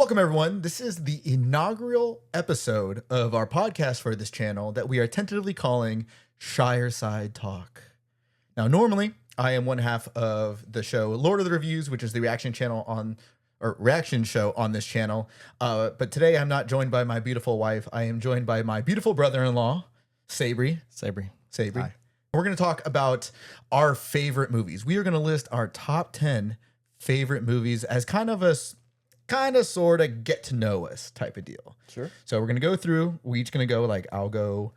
Welcome, everyone. This is the inaugural episode of our podcast for this channel that we are tentatively calling ShireSide Talk. Now, normally, I am one half of the show Lord of the Reviews, which is the reaction show on this channel. But today, I'm not joined by my beautiful wife. I am joined by my beautiful brother-in-law, Sabre. Sabre. Hi. We're going to talk about our favorite movies. We are going to list our top 10 favorite movies as kind of sort of get to know us type of deal. Sure. So we're going to go through, we each going to go like, I'll go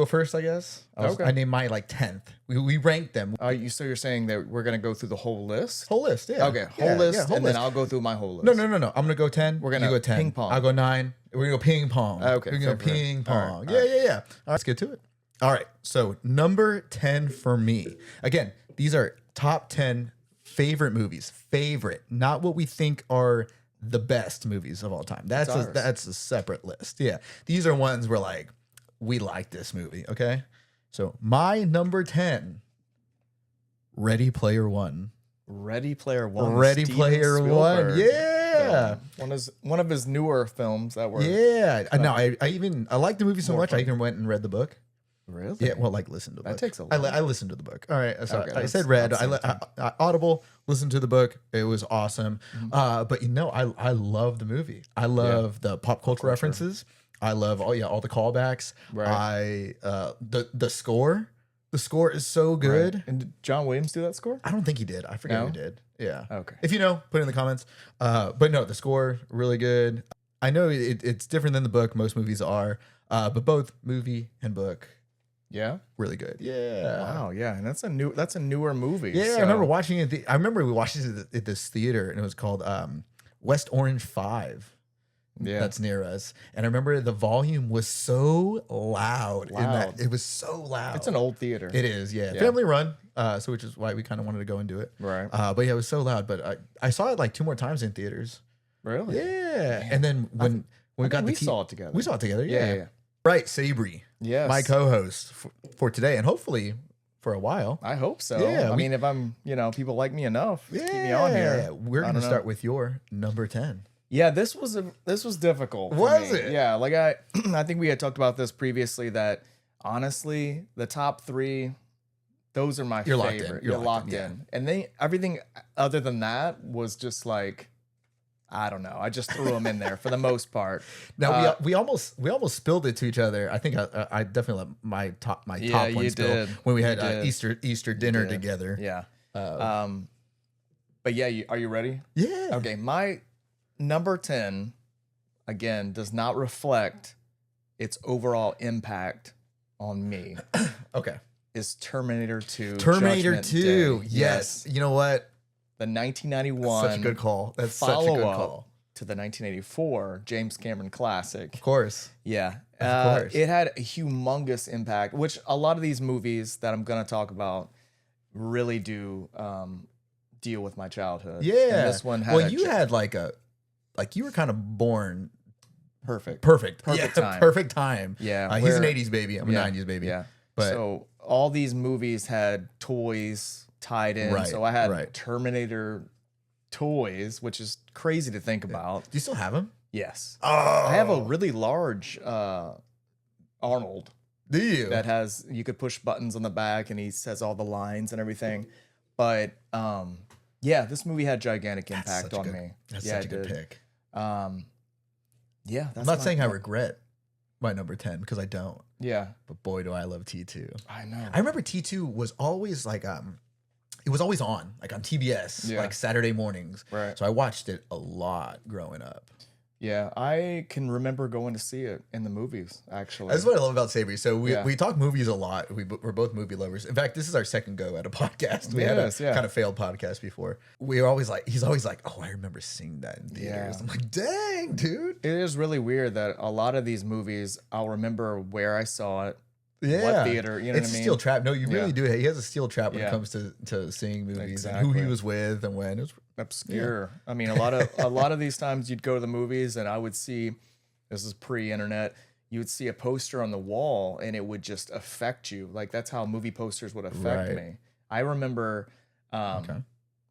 first, I guess. I named mine like 10th. We ranked them. So you're saying that we're going to go through the whole list? Whole list, yeah. Okay, whole list, whole and list. then I'll go through my whole list. No. I'm going to go 10. We're going to go 10. ping pong. I'll go 9. We're going to go ping pong. Okay. We're going to go ping pong. All right. Yeah. All right, let's get to it. All right. So number 10 for me. Again, these are top 10 favorite movies. Favorite, not what we think are the best movies of all time. That's a separate list. Yeah. These are ones where like, we like this movie. Okay. So my number 10, Ready Player One. Ready Player One. Ready Player One. Yeah. One of his newer films that were. Yeah. No, I like the movie so much. I even went and read the book. Really? Yeah. Well, like listen to the book. That takes a lot. I listened to the book. All right. So Okay, I said read. I Audible. Listened to the book. It was awesome. But I love the movie. I love the pop culture references. I love all the callbacks. Right. The score. The score is so good. Right. And did John Williams do that score? I don't think he did. I forget who did. Yeah. Okay. If you know, put it in the comments. But no, the score really good. I know it's different than the book. Most movies are. But both movie and book. Yeah, really good. Yeah. Wow. Yeah, and that's a newer movie. Yeah, so. I remember watching it. I remember we watched it at this theater, and it was called West Orange 5. Yeah, that's near us. And I remember the volume was so loud. It was so loud. It's an old theater. It is. Yeah, family run. So which is why we kind of wanted to go and do it. Right. But yeah, it was so loud. But I saw it like 2 more times in theaters. Really? Yeah. Man. And then when we got we saw it together. We saw it together. Yeah. Right, Sabre. Yes. My co-host for today, and hopefully for a while. I hope so. Yeah, I mean, if I'm, people like me enough to keep me on here. We're going to start with your number 10. Yeah, this was difficult. Was it? Yeah, like I think we had talked about this previously that honestly, the top 3, those are my favorite. You're locked in. And everything other than that was just like, I don't know. I just threw them in there for the most part. Now we almost spilled it to each other. I think I definitely let my top one spill when we had Easter dinner together. Yeah. But yeah, are you ready? Yeah. Okay. My number 10 again does not reflect its overall impact on me. Okay. Is Terminator 2. Terminator 2. Yes. You know what? The 1991 such a good call. That's such a good call to the 1984 James Cameron classic. Of course. Yeah. Of course. It had a humongous impact, which a lot of these movies that I'm going to talk about really do deal with my childhood. Yeah. And this one had you had you were kind of born perfect time. Perfect time. Yeah. He's an 80s baby. I'm a 90s baby. Yeah. But so all these movies had toys tied in. So I had Terminator toys, which is crazy to think about. Do you still have them? Yes. Oh. I have a really large Arnold. Do you? That you could push buttons on the back and he says all the lines and everything. But yeah, this movie had gigantic impact on me. That's such a good pick. Yeah. I'm not saying I regret my number 10 because I don't. Yeah. But boy, do I love T2. I know. I remember T2 was always like it was always on, like on TBS, like Saturday mornings. Right. So I watched it a lot growing up. Yeah, I can remember going to see it in the movies, actually. That's what I love about Sabre. So we talk movies a lot. We're both movie lovers. In fact, this is our second go at a podcast. We had a kind of failed podcast before. He's always like, oh, I remember seeing that in theaters. Yeah. I'm like, dang, dude. It is really weird that a lot of these movies, I'll remember where I saw it. Yeah. What theater, you know what I mean? It's a steel trap. No, you really do. He has a steel trap when it comes to seeing movies and who he was with and when. It was obscure. I mean, a lot of these times you'd go to the movies and I would see, this is pre-internet, you would see a poster on the wall and it would just affect you. Like that's how movie posters would affect me. I remember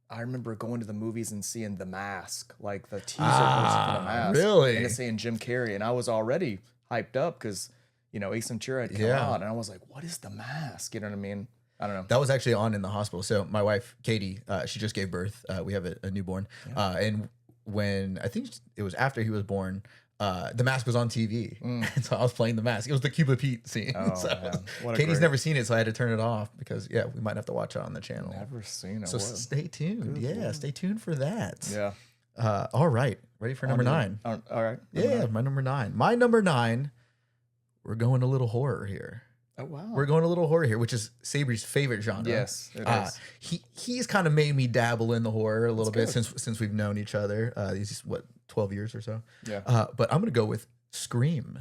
I remember going to the movies and seeing The Mask, like the teaser version for The Mask. Really? And seeing Jim Carrey. And I was already hyped up because, you know, Ace Ventura had come out. And I was like, what is The Mask? You know what I mean? I don't know. That was actually on in the hospital. So my wife, Katie, she just gave birth. We have a newborn. And when I think it was after he was born, The Mask was on TV. And so I was playing The Mask. It was the Cuba Pete scene. Oh, so man. Katie's never seen it, so I had to turn it off because, we might have to watch it on the channel. Never seen it. So stay tuned. Stay tuned for that. Yeah. All right. Ready for number 9? All right. My number 9. My number 9, we're going a little horror here. Oh, wow. We're going a little horror here, which is Sabre's favorite genre. Yes, it is. He's kind of made me dabble in the horror a little bit since we've known each other. These 12 years or so. Yeah. But I'm gonna go with Scream.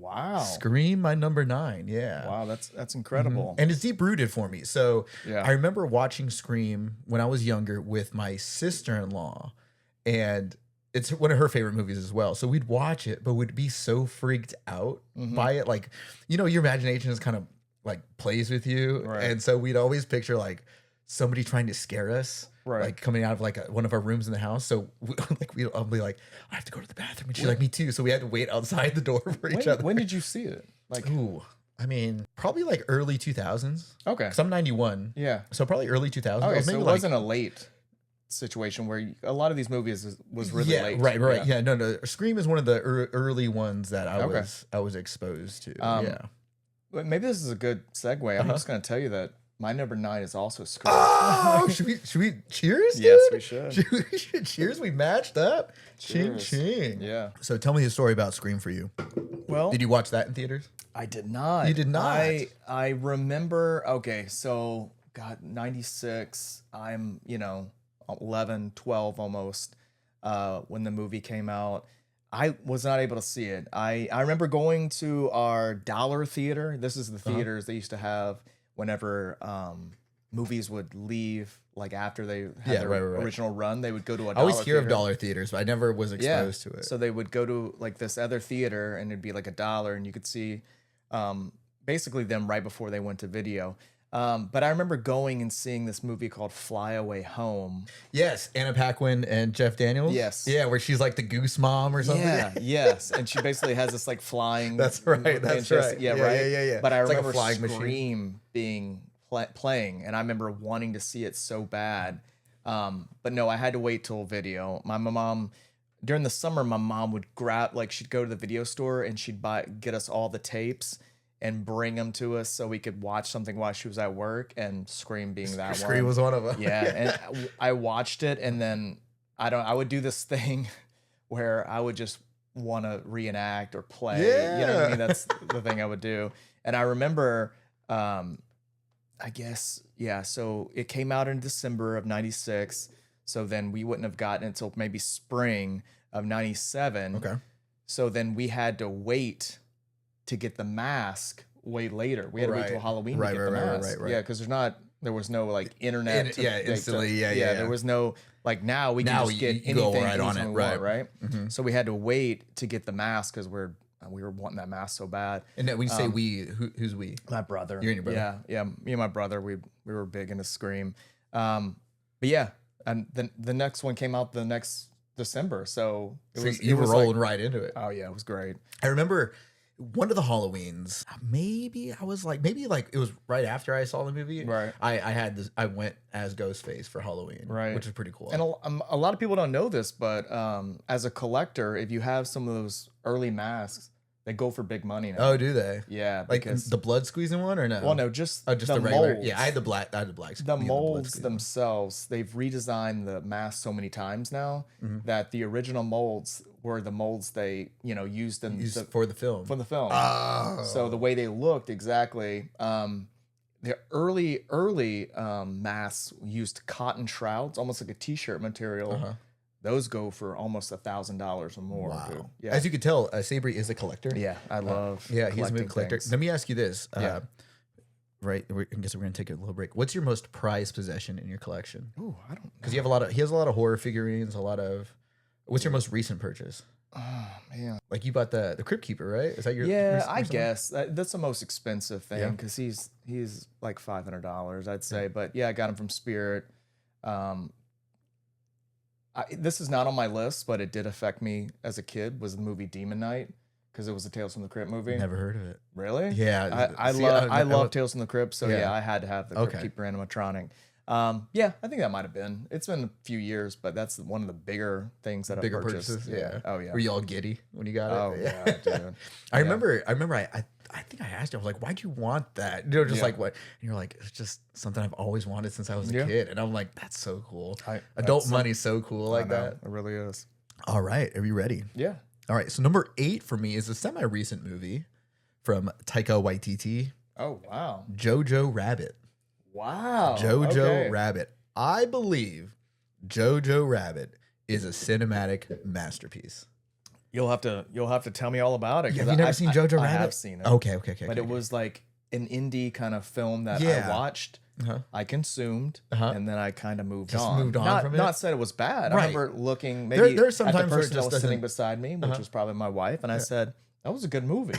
Wow. Scream, my number 9. Yeah. Wow, that's incredible. And it's deep rooted for me. So Yeah. I remember watching Scream when I was younger with my sister-in-law, and it's one of her favorite movies as well. So we'd watch it, but we'd be so freaked out by it. Like, your imagination is kind of like plays with you. Right. And so we'd always picture like somebody trying to scare us, Right. like coming out of like one of our rooms in the house. So I'll be like, I have to go to the bathroom. And she's like, me too. So we had to wait outside the door for each other. When did you see it? Like, Ooh, I mean, probably like early 2000s. Okay. Because I'm 91. Yeah. So probably early 2000s. Okay, so maybe it wasn't a late situation where a lot of these movies was really late. Right. Yeah, no. Scream is one of the early ones that I was exposed to. But maybe this is a good segue. I'm just going to tell you that my number 9 is also Scream. Oh, should we cheers? Dude? Yes, we should. We should cheers. We matched up. Cheers. Ching. Yeah. So tell me the story about Scream for you. Well, Did you watch that in theaters? I did not. You did not? I remember, okay, so, God, 96, I'm, 11, 12 almost, when the movie came out. I was not able to see it. I remember going to our dollar theater. This is the theaters they used to have whenever movies would leave, like after they had their original run, they would go to a dollar I always hear theater. of dollar theaters, but I never was exposed to it. So they would go to like this other theater and it'd be like $1 and you could see basically them right before they went to video. But I remember going and seeing this movie called Fly Away Home. Yes, Anna Paquin and Jeff Daniels. Yes. Yeah, where she's like the goose mom or something. Yeah, yes. And she basically has this like flying. That's right. That's right. Yeah, right. Yeah. But I It's like a remember flying Scream machine. being playing, and I remember wanting to see it so bad. But no, I had to wait till video. My mom, during the summer, my mom would she'd go to the video store and she'd get us all the tapes and bring them to us so we could watch something while she was at work, and Scream being that one. Scream was one of them. Yeah, and I watched it, and then I would do this thing where I would just want to reenact or play. Yeah. You know what I mean? That's the thing I would do. And I remember, I guess, yeah, so it came out in December of 96. So then we wouldn't have gotten it until maybe spring of 97. Okay. So then we had to wait to get The Mask way later. We had to wait till Halloween to get The Mask. Right. Yeah, because there was no like internet. Instantly. There was no like now we can just get anything go right on it. Right. Mm-hmm. So we had to wait to get The Mask because we were wanting that mask so bad. And then when you say we, who's we? My brother. You and your brother. Yeah. Me and my brother. We were big into Scream. But yeah, and then the next one came out the next December. So you were rolling right into it. Oh yeah, it was great. I remember one of the Halloweens, maybe it was it was right after I saw the movie. Right. I went as Ghostface for Halloween. Right. Which is pretty cool. And a lot of people don't know this, but as a collector, if you have some of those early masks, they go for big money now. Oh, do they? Yeah. Like the blood squeezing one or no? Well, no, just the regular. molds. Yeah, I had the black. The molds themselves, they've redesigned the mask so many times now that the original molds were the molds they used for the film. Oh. So the way they looked exactly. The early masks used cotton shrouds, almost like a t-shirt material. Those go for almost $1,000 or more. Wow. Dude. Yeah. As you could tell, Sabre is a collector. Yeah, I love. Yeah, he's a movie collector. Things. Let me ask you this. Yeah. Right, I guess we're gonna take a little break. What's your most prized possession in your collection? Ooh, I don't know. Because he has a lot of horror figurines. What's your most recent purchase? Oh man, like you bought the Crypt Keeper, right? Is that your? Yeah, I guess that's the most expensive thing because he's like $500, I'd say. But yeah, I got him from Spirit. This is not on my list, but it did affect me as a kid. Was the movie Demon Knight, because it was a Tales from the Crypt movie. Never heard of it. Really? Yeah. I love Tales from the Crypt, so Yeah. I had to have the Crypt Keeper animatronic. Yeah, I think that might have been. It's been a few years, but that's one of the bigger things that Bigger I purchased. purchases. Yeah. Oh yeah. Were you all giddy when you got it? Oh yeah, dude. I remember. I think I asked you. I was like, "Why'd you want that?" You know, just like what? And you're like, "It's just something I've always wanted since I was a kid." And I'm like, "That's so cool. Adult money's so cool like that. It really is." All right, are you ready? Yeah. All right. So number 8 for me is a semi-recent movie from Taika Waititi. Oh wow. Jojo Rabbit. Wow. Jojo Rabbit. I believe Jojo Rabbit is a cinematic masterpiece. You'll have to tell me all about it. Have you never seen Jojo Rabbit? I have seen it. Okay. But it was like an indie kind of film that Yeah. I watched, I consumed, and then I kind of moved Just on. moved on from it? Not said it was bad. Right. I remember looking maybe there's at the sometimes where it person that just was sitting doesn't- beside me, which was probably my wife, and I said, that was a good movie.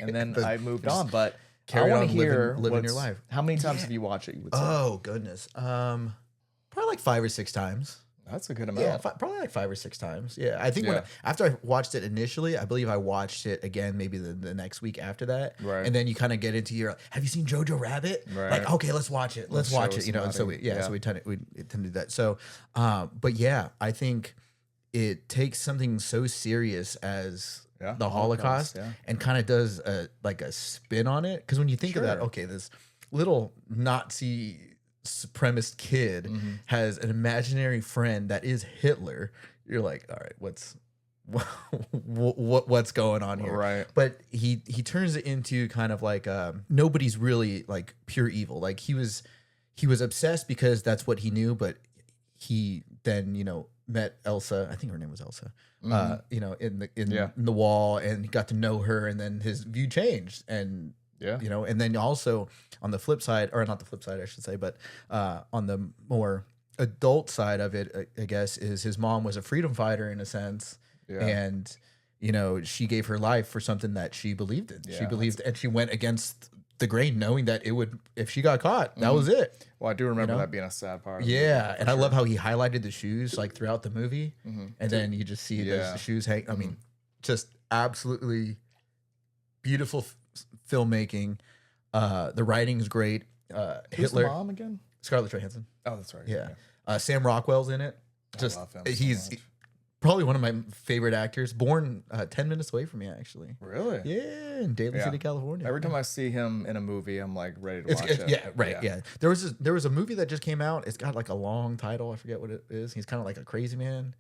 And then I moved on. But I carried want on to hear living your life. How many times have you watched it, you would say? Oh goodness. Probably like 5 or 6 times. That's a good amount. Yeah, probably like 5 or 6 times. Yeah, I think Yeah. after I watched it initially, I believe I watched it again maybe the next week after that. Right. And then you kind of get into your, have you seen Jojo Rabbit? Right. Like, okay, let's watch it. Let's watch show it. You know, and so somebody. so we tend to do that. So, but yeah, I think it takes something so serious as the Holocaust yeah. and kind of does a spin on it. Because when you think of that, Sure. okay, this little Nazi supremacist kid has an imaginary friend that is Hitler. You're like, all right, what's going on here? Right. But he turns it into kind of like nobody's really like pure evil. Like he was obsessed because that's what he knew, he then, met Elsa. I think her name was Elsa. In the wall, and he got to know her, and then his view changed. And and then also on the flip side, or not the flip side, I should say, but on the more adult side of it, I guess, is his mom was a freedom fighter in a sense, and she gave her life for something that she believed in. She believed, and she went against the grain, knowing that it would, if she got caught, that was it. Well, I do remember that being a sad part. Yeah, and I love how he highlighted the shoes like throughout the movie, and then you just see the shoes hang. I mean, just absolutely beautiful filmmaking. The writing's great. Who's Hitler, the mom again? Scarlett Johansson. Oh, that's right. Yeah. Sam Rockwell's in it. Just love him so he's much. probably one of my favorite actors. Born 10 minutes away from me, actually. Really? Yeah, in Daly City, California. Every time I see him in a movie, I'm like ready to watch it. Yeah, right. Yeah. There was a movie that just came out. It's got like a long title. I forget what it is. He's kind of like a crazy man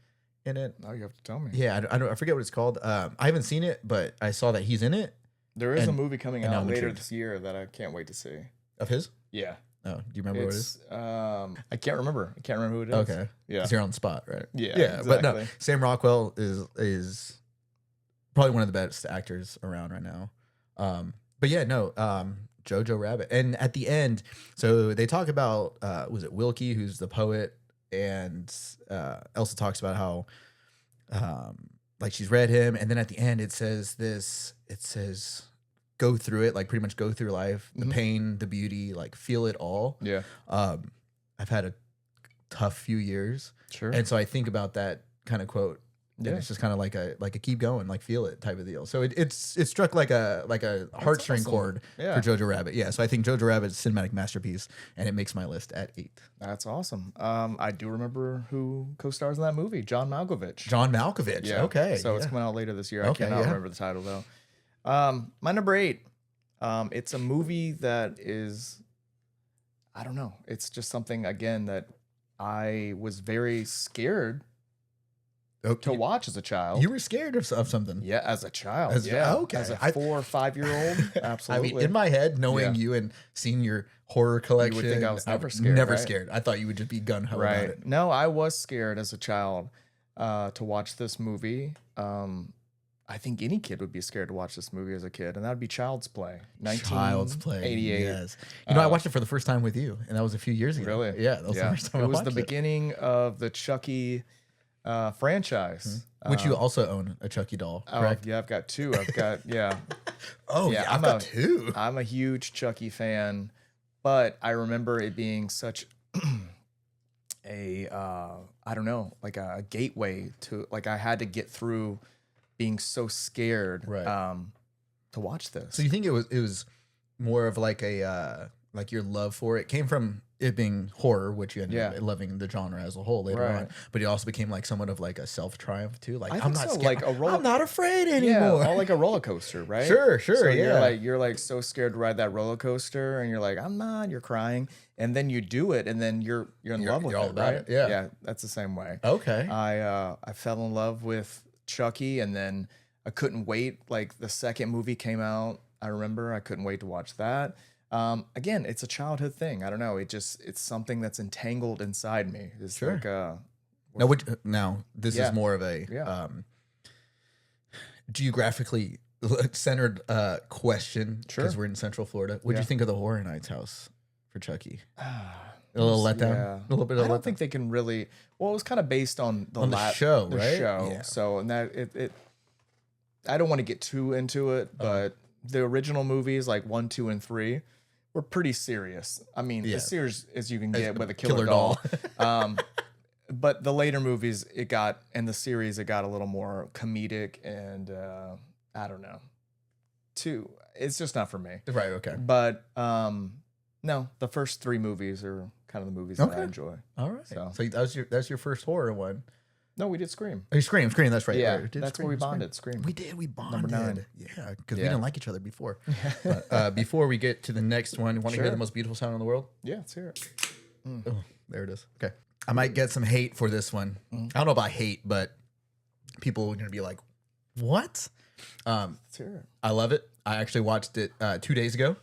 in it. Now you have to tell me. Yeah, I forget what it's called. I haven't seen it, but I saw that he's in it. There is a movie coming and out I'm later intrigued. this year that I can't wait to see. Of his? Yeah. Oh, do you remember what it is? I can't remember. who it is. Okay. Yeah. Because you're on the spot, right? Yeah, Yeah. But no, exactly. Sam Rockwell is probably one of the best actors around right now. But yeah, no, Jojo Rabbit. And at the end, so they talk about was it Wilkie, who's the poet, and Elsa talks about how like she's read him, and then at the end it says go through it, like pretty much go through life, the pain, the beauty, like feel it all. Yeah. I've had a tough few years. Sure. And so I think about that kind of quote. And Yeah. it's just kind of like a keep going, like feel it type of deal. So it struck like a heartstring awesome. chord Yeah. for Jojo Rabbit. Yeah. So I think Jojo Rabbit is a cinematic masterpiece, and it makes my list at 8. That's awesome. I do remember who co-stars in that movie, John Malkovich. John Malkovich. Yeah. Okay. So it's yeah. coming out later this year. Okay, I cannot yeah. remember the title though. My number 8. It's a movie that is, I don't know. It's just something again that I was very scared to watch as a child. You were scared of something. Yeah, as a child. As a 4 or 5 year old. Absolutely. I mean, in my head, knowing you and seeing your horror collection, think I was never scared, Never right? scared. I thought you would just be gun ho about Right. it. No, I was scared as a child to watch this movie. I think any kid would be scared to watch this movie as a kid, and that would be Child's Play. Child's Play. 88. Yes. I watched it for the first time with you, and that was a few years ago. Really? Yeah. That was the first time It I was watched the beginning of the Chucky franchise. Which you also own a Chucky doll, correct? Yeah, I've got 2. I've got, yeah. Oh, yeah, I've got 2. I'm a huge Chucky fan, but I remember it being such a I don't know, like a gateway to, like, I had to get through being so scared to watch this. So you think it was more of like a like your love for it came from it being horror, which you ended up loving the genre as a whole later on, but it also became like somewhat of like a self triumph too. Like I'm not scared. Like I'm not afraid anymore. Yeah, or like a roller coaster, right? Sure, so you're like so scared to ride that roller coaster, and you're like, I'm not. You're crying, and then you do it, and then you're in love with it, right? Yeah, that's the same way. Okay. I fell in love with Chucky, and then I couldn't wait. Like the second movie came out, I remember I couldn't wait to watch that. Again, it's a childhood thing. I don't know. It's something that's entangled inside me. It's like now this is more of a geographically centered question because we're in Central Florida. What do you think of the Horror Nights house for Chucky? A little letdown. Yeah. A little bit of I don't think they can really. Well, it was kind of based on the show, right? Show. Yeah. So and that it. I don't want to get too into it, but the original movies like 1, 2, and 3 were pretty serious. I mean, as serious as you can get with a killer doll. But the later movies, in the series, it got a little more comedic and I don't know. It's just not for me. Right. Okay. But no, the first 3 movies are kind of the movies that I enjoy. All right. So that's your first horror one. No, we did Scream. Oh, Scream. That's right. Yeah, that's where we bonded. Scream. We did. We bonded. Number 9. Yeah, because we didn't like each other before. But, before we get to the next one, want to hear the most beautiful sound in the world? Yeah, let's hear it. Oh, there it is. Okay. I might get some hate for this one. I don't know about hate, but people are going to be like, what? Let's hear it. I love it. I actually watched it 2 days ago.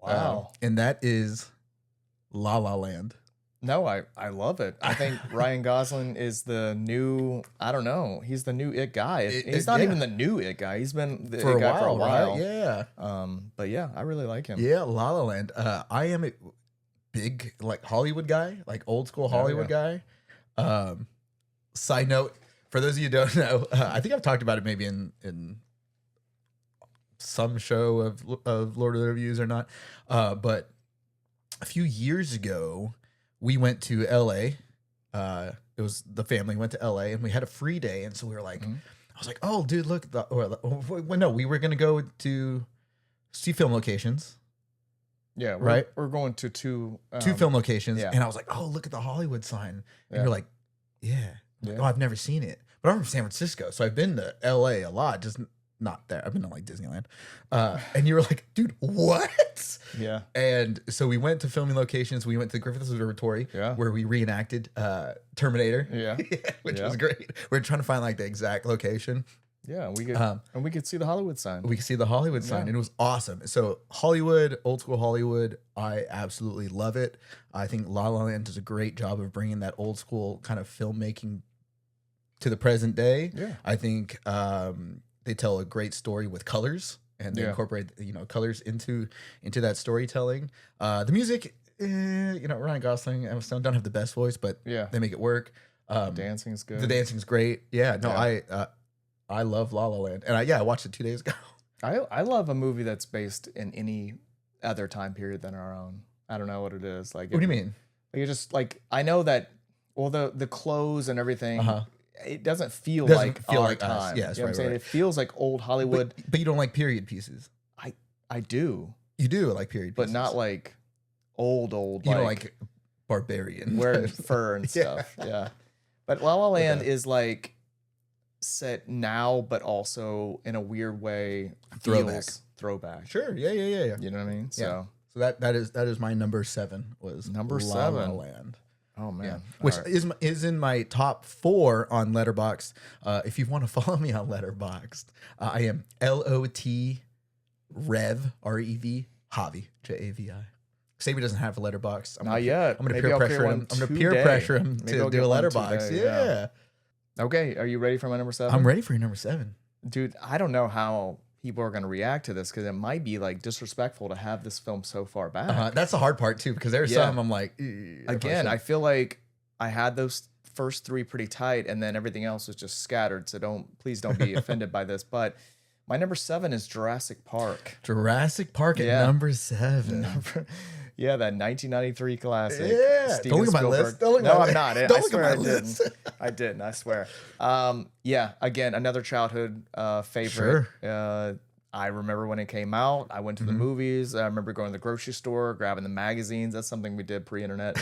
Wow. And that is La La Land. No, I love it. I think Ryan Gosling is the new, I don't know, he's the new it guy. He's not even the new it guy. He's been the it guy for a while. Right? Yeah. But yeah, I really like him. Yeah, La La Land. I am a big like Hollywood guy, like old school Hollywood guy. Side note, for those of you who don't know, I think I've talked about it maybe in some show of Lord of the Reviews or not. But a few years ago, we went to LA. It was the family went to LA and we had a free day. And so we were like, I was like, oh, dude, look. We were going to go to see film locations. Yeah. We're going to two film locations. Yeah. And I was like, oh, look at the Hollywood sign. And you're like, yeah. Like, oh, I've never seen it. But I'm from San Francisco. So I've been to LA a lot, just not there. I've been to like Disneyland. And you were like, dude, what? Yeah. And so we went to filming locations. We went to the Griffith Observatory where we reenacted Terminator. Yeah. Which was great. We were trying to find like the exact location. Yeah. We could see the Hollywood sign. We could see the Hollywood sign and it was awesome. So Hollywood, old school Hollywood, I absolutely love it. I think La La Land does a great job of bringing that old school kind of filmmaking to the present day. Yeah. I think they tell a great story with colors and they incorporate, colors into that storytelling. The music, Ryan Gosling, Emma Stone don't have the best voice, but they make it work. The dancing's good. The dancing's great. Yeah, no, I love La La Land. And I watched it 2 days ago. I love a movie that's based in any other time period than our own. I don't know what it is. Like, what do you mean? Like, just like, I know that, well, the clothes and everything, it doesn't feel like our time. Yes, you know what I'm saying? It feels like old Hollywood. But you don't like period pieces. I do. You do like period pieces. But not like old. You don't like barbarian. Wearing fur and stuff. Yeah. But La La Land is like set now, but also in a weird way. Throwback. Sure. Yeah. You know what I mean? So that is my number 7 was number La 7. La Land. Oh man, which is in my top 4 on Letterboxd. If you want to follow me on Letterboxd, I am LOT Rev REV Javi JAVI. Sabre doesn't have a Letterboxd. Not yet. I'm gonna peer pressure him. I'm gonna peer pressure him to do a Letterboxd. Yeah. Okay, are you ready for my number 7? I'm ready for your number 7, dude. I don't know how people are going to react to this because it might be like disrespectful to have this film so far back. That's the hard part too, because there's some I'm like, again, I feel like I had those first 3 pretty tight and then everything else was just scattered. So please don't be offended by this. But my number 7 is Jurassic Park. Jurassic Park at number 7. Yeah, that 1993 classic. Yeah. Steven Don't look at my Spielberg. list. Don't look at No, my I'm list. not. Don't I look swear at I my didn't. list. I didn't. I swear. Yeah. Again, another childhood favorite. I remember when it came out. I went to the movies. I remember going to the grocery store, grabbing the magazines. That's something we did pre-internet.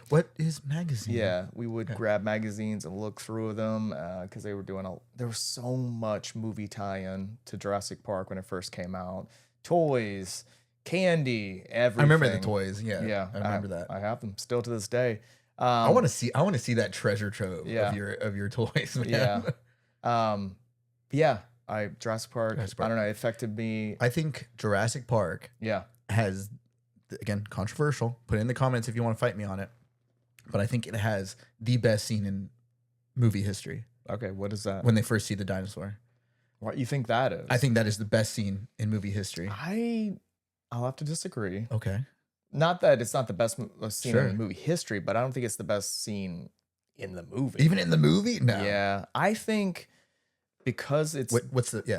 What is magazine? Yeah, we would grab magazines and look through them because they were doing there was so much movie tie-in to Jurassic Park when it first came out. Toys, candy, everything. I remember the toys. Yeah, Yeah, I remember that. I have them still to this day. I want to see that treasure trove Yeah. of your toys, man. Yeah. Yeah. Jurassic Park. I don't know. It affected me. I think Jurassic Park has, again, controversial. Put it in the comments if you want to fight me on it. But I think it has the best scene in movie history. Okay, what is that? When they first see the dinosaur. What you think that is? I think that is the best scene in movie history. I'll have to disagree. Okay. Not that it's not the best scene in movie history, but I don't think it's the best scene in the movie. Even in the movie? No. Yeah. I think because it's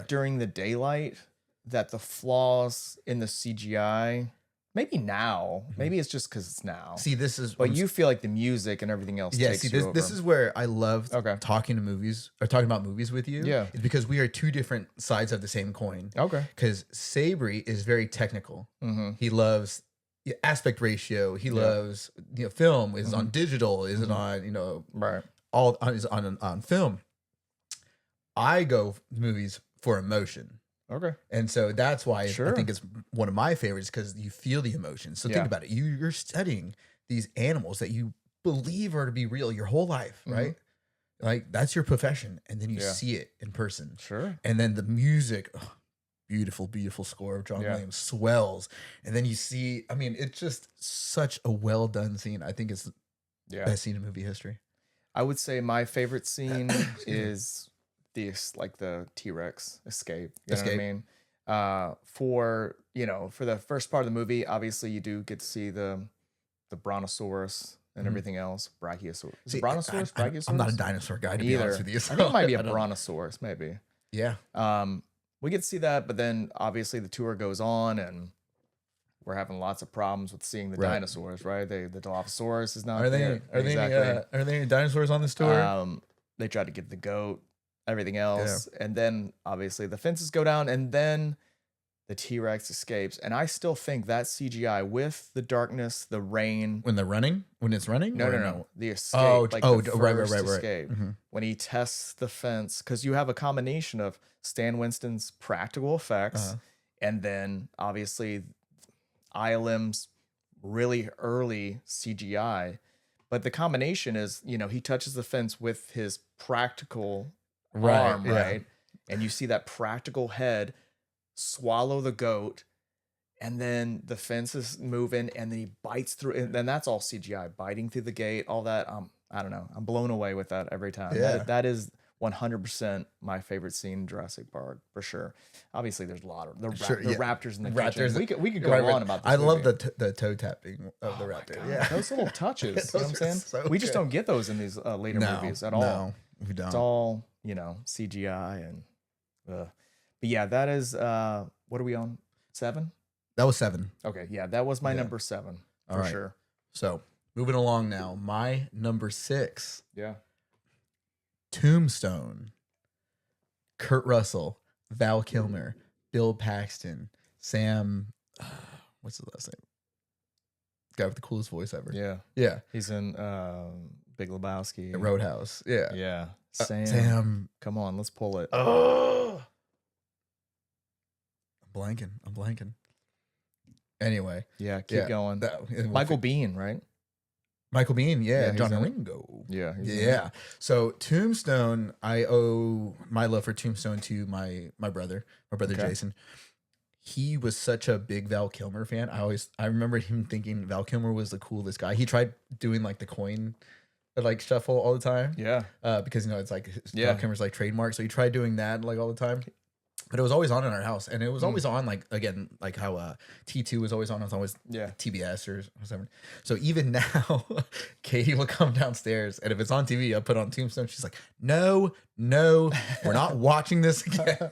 during the daylight that the flaws in the CGI, maybe now, maybe it's just because it's now. See, this is... But you feel like the music and everything else takes you over. This is where I love talking about movies with you. Yeah. It's because we are two different sides of the same coin. Okay. Because Sabre is very technical. He loves aspect ratio. He loves film. Is it on digital? Is it on all is on film? I go movies for emotion. Okay. And so that's why I think it's one of my favorites, because you feel the emotion. So think about it. You're studying these animals that you believe are to be real your whole life, right? Like that's your profession. And then you see it in person. Sure. And then the music, beautiful, beautiful score of John Williams swells. And then you see, I mean, it's just such a well done scene. I think it's the best scene in movie history. I would say my favorite scene is the T-Rex escape. You know what I mean? For the first part of the movie, obviously you do get to see the brontosaurus and everything else. Brachiosaurus. Is it brontosaurus? Brachiosaurus? I'm not a dinosaur guy, to be honest with you. So I think it might be a brontosaurus, maybe. Yeah. We get to see that, but then obviously the tour goes on and we're having lots of problems with seeing the dinosaurs, right? The Dilophosaurus is not there. Are there any dinosaurs on this tour? They tried to get the goat, everything else. And then obviously the fences go down and then the T-Rex escapes. And I still think that CGI with the darkness, the rain. When it's running? No. The escape. Right. Escape. When he tests the fence, because you have a combination of Stan Winston's practical effects and then obviously ILM's really early CGI. But the combination is, he touches the fence with his practical arm, right? And you see that practical head swallow the goat, and then the fence is moving, and then he bites through, and then that's all CGI, biting through the gate, all that. I don't know. I'm blown away with that every time. That is 100% my favorite scene in Jurassic Park, for sure. Obviously, there's a lot of the raptors in the kitchen. We could go on about this. I love the toe tapping of the raptor. God. Yeah, those little touches. You know what I'm saying? We just don't get those in these later movies at all. No, we don't. It's all CGI and. But yeah, that is. What are we on? 7? That was 7. Okay, yeah, that was my number 7 for sure. So moving along now, my number 6. Yeah. Tombstone, Kurt Russell, Val Kilmer, Bill Paxton, Sam, what's the last name? Guy with the coolest voice ever. Yeah. He's in Big Lebowski. Roadhouse. Yeah. Yeah. Sam. Come on, let's pull it. Oh. I'm blanking. Anyway. Yeah, keep going. Michael Biehn, right? Michael Biehn, John Ringo. Yeah. So Tombstone, I owe my love for Tombstone to my brother Jason. He was such a big Val Kilmer fan. I remember him thinking Val Kilmer was the coolest guy. He tried doing like the coin shuffle all the time. Yeah. Because it's like Val Kilmer's like trademark. So he tried doing that like all the time. But it was always on in our house, and it was always on like how T2 was always on. It was always TBS or something. So even now, Katie will come downstairs, and if it's on TV, I put on Tombstone. She's like, "No, we're not watching this again,"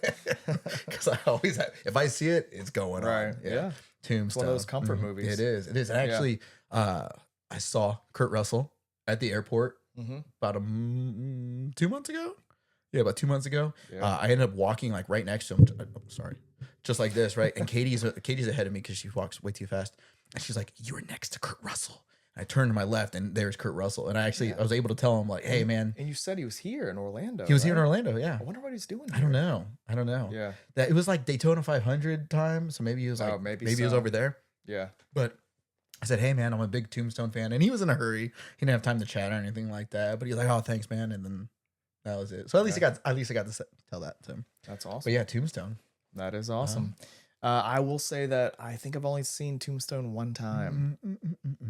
because I always have. If I see it, it's going on. Yeah. Tombstone. It's one of those comfort movies. It is. It is. Actually, I saw Kurt Russell at the airport about 2 months ago. Yeah, about 2 months ago. Yeah. I ended up walking like right next to him. Sorry. Just like this, right? And Katie's ahead of me because she walks way too fast. And she's like, "You were next to Kurt Russell." I turned to my left, and there's Kurt Russell. And I was able to tell him, like, "Hey, man." And you said he was here in Orlando. He was here in Orlando, yeah. I wonder what he's doing here. I don't know. Yeah. That it was like Daytona 500 time, so maybe he was like, maybe he was over there. Yeah. But I said, "Hey, man, I'm a big Tombstone fan." And he was in a hurry. He didn't have time to chat or anything like that. But he was like, "Oh, thanks, man." And then that was it. So at least I got to tell that to him. That's awesome. But yeah, Tombstone. That is awesome. I will say that I think I've only seen Tombstone one time.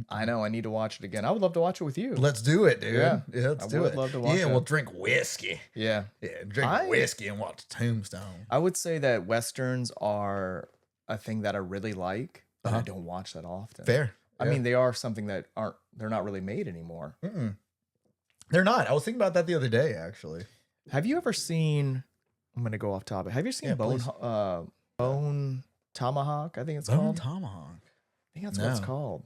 I know. I need to watch it again. I would love to watch it with you. Let's do it, dude. Yeah, let's do it. I would love to watch it. Yeah, we'll drink whiskey. Yeah. Yeah, drink whiskey and watch Tombstone. I would say that Westerns are a thing that I really like, but I don't watch that often. Fair. I mean, they are something that they're not really made anymore. They're not. I was thinking about that the other day, actually. Have you ever seen, I'm going to go off topic. Have you seen Bone Tomahawk? I think it's called. Bone Tomahawk. I think that's what it's called.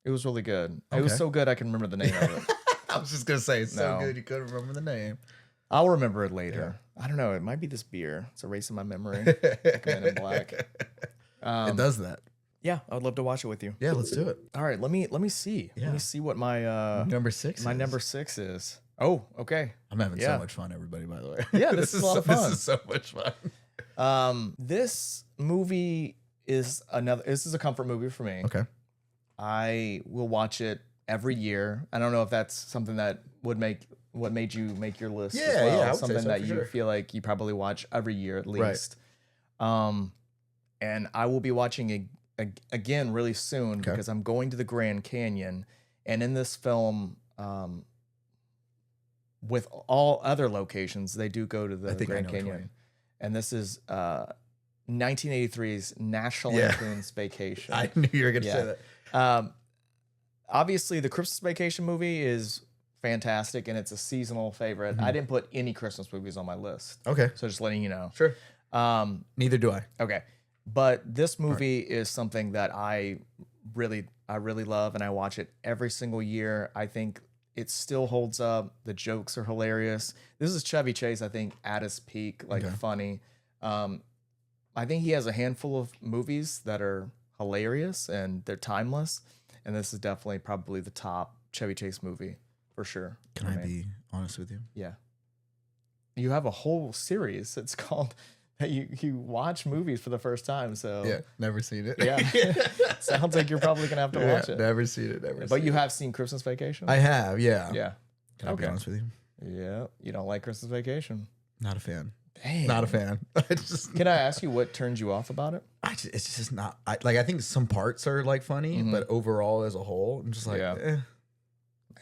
It was really good. Okay. It was so good I can remember the name of it. I was just going to say, it's so good you couldn't remember the name. I'll remember it later. Yeah. I don't know. It might be this beer. It's erasing my memory. Like Men in Black. It does that. Yeah, I would love to watch it with you. Yeah, let's do it. All right, let me see. Yeah. Let me see what my number 6 number 6 is. Oh, okay. I'm having so much fun, everybody, by the way. Yeah, this is a lot of fun. This is so much fun. This movie is this is a comfort movie for me. Okay. I will watch it every year. I don't know if that's something that made you make your list as well. Yeah, something that you feel like you probably watch every year at least. Right. And I will be watching again really soon because I'm going to the Grand Canyon, and in this film, with all other locations, they do go to the Grand Canyon, and this is 1983's National Lampoon's Vacation. I knew you were going to say that. Obviously, the Christmas Vacation movie is fantastic, and it's a seasonal favorite. I didn't put any Christmas movies on my list. Okay, so just letting you know. Sure. Neither do I. Okay. But this movie is something that I really love, and I watch it every single year. I think it still holds up. The jokes are hilarious. This is Chevy Chase, I think, at his peak, funny. I think he has a handful of movies that are hilarious and they're timeless, and this is definitely probably the top Chevy Chase movie for sure. Can I be honest with you? Yeah. You have a whole series. It's called... You watch movies for the first time, so yeah, never seen it. Yeah, sounds like you're probably gonna have to watch it. Never seen it. But you have seen Christmas Vacation. I have, yeah. Yeah. Can I be honest with you? Yeah, you don't like Christmas Vacation. Not a fan. Dang. Not a fan. Can I ask you what turns you off about it? It's just not. I think some parts are like funny, but overall as a whole, I'm just like, man,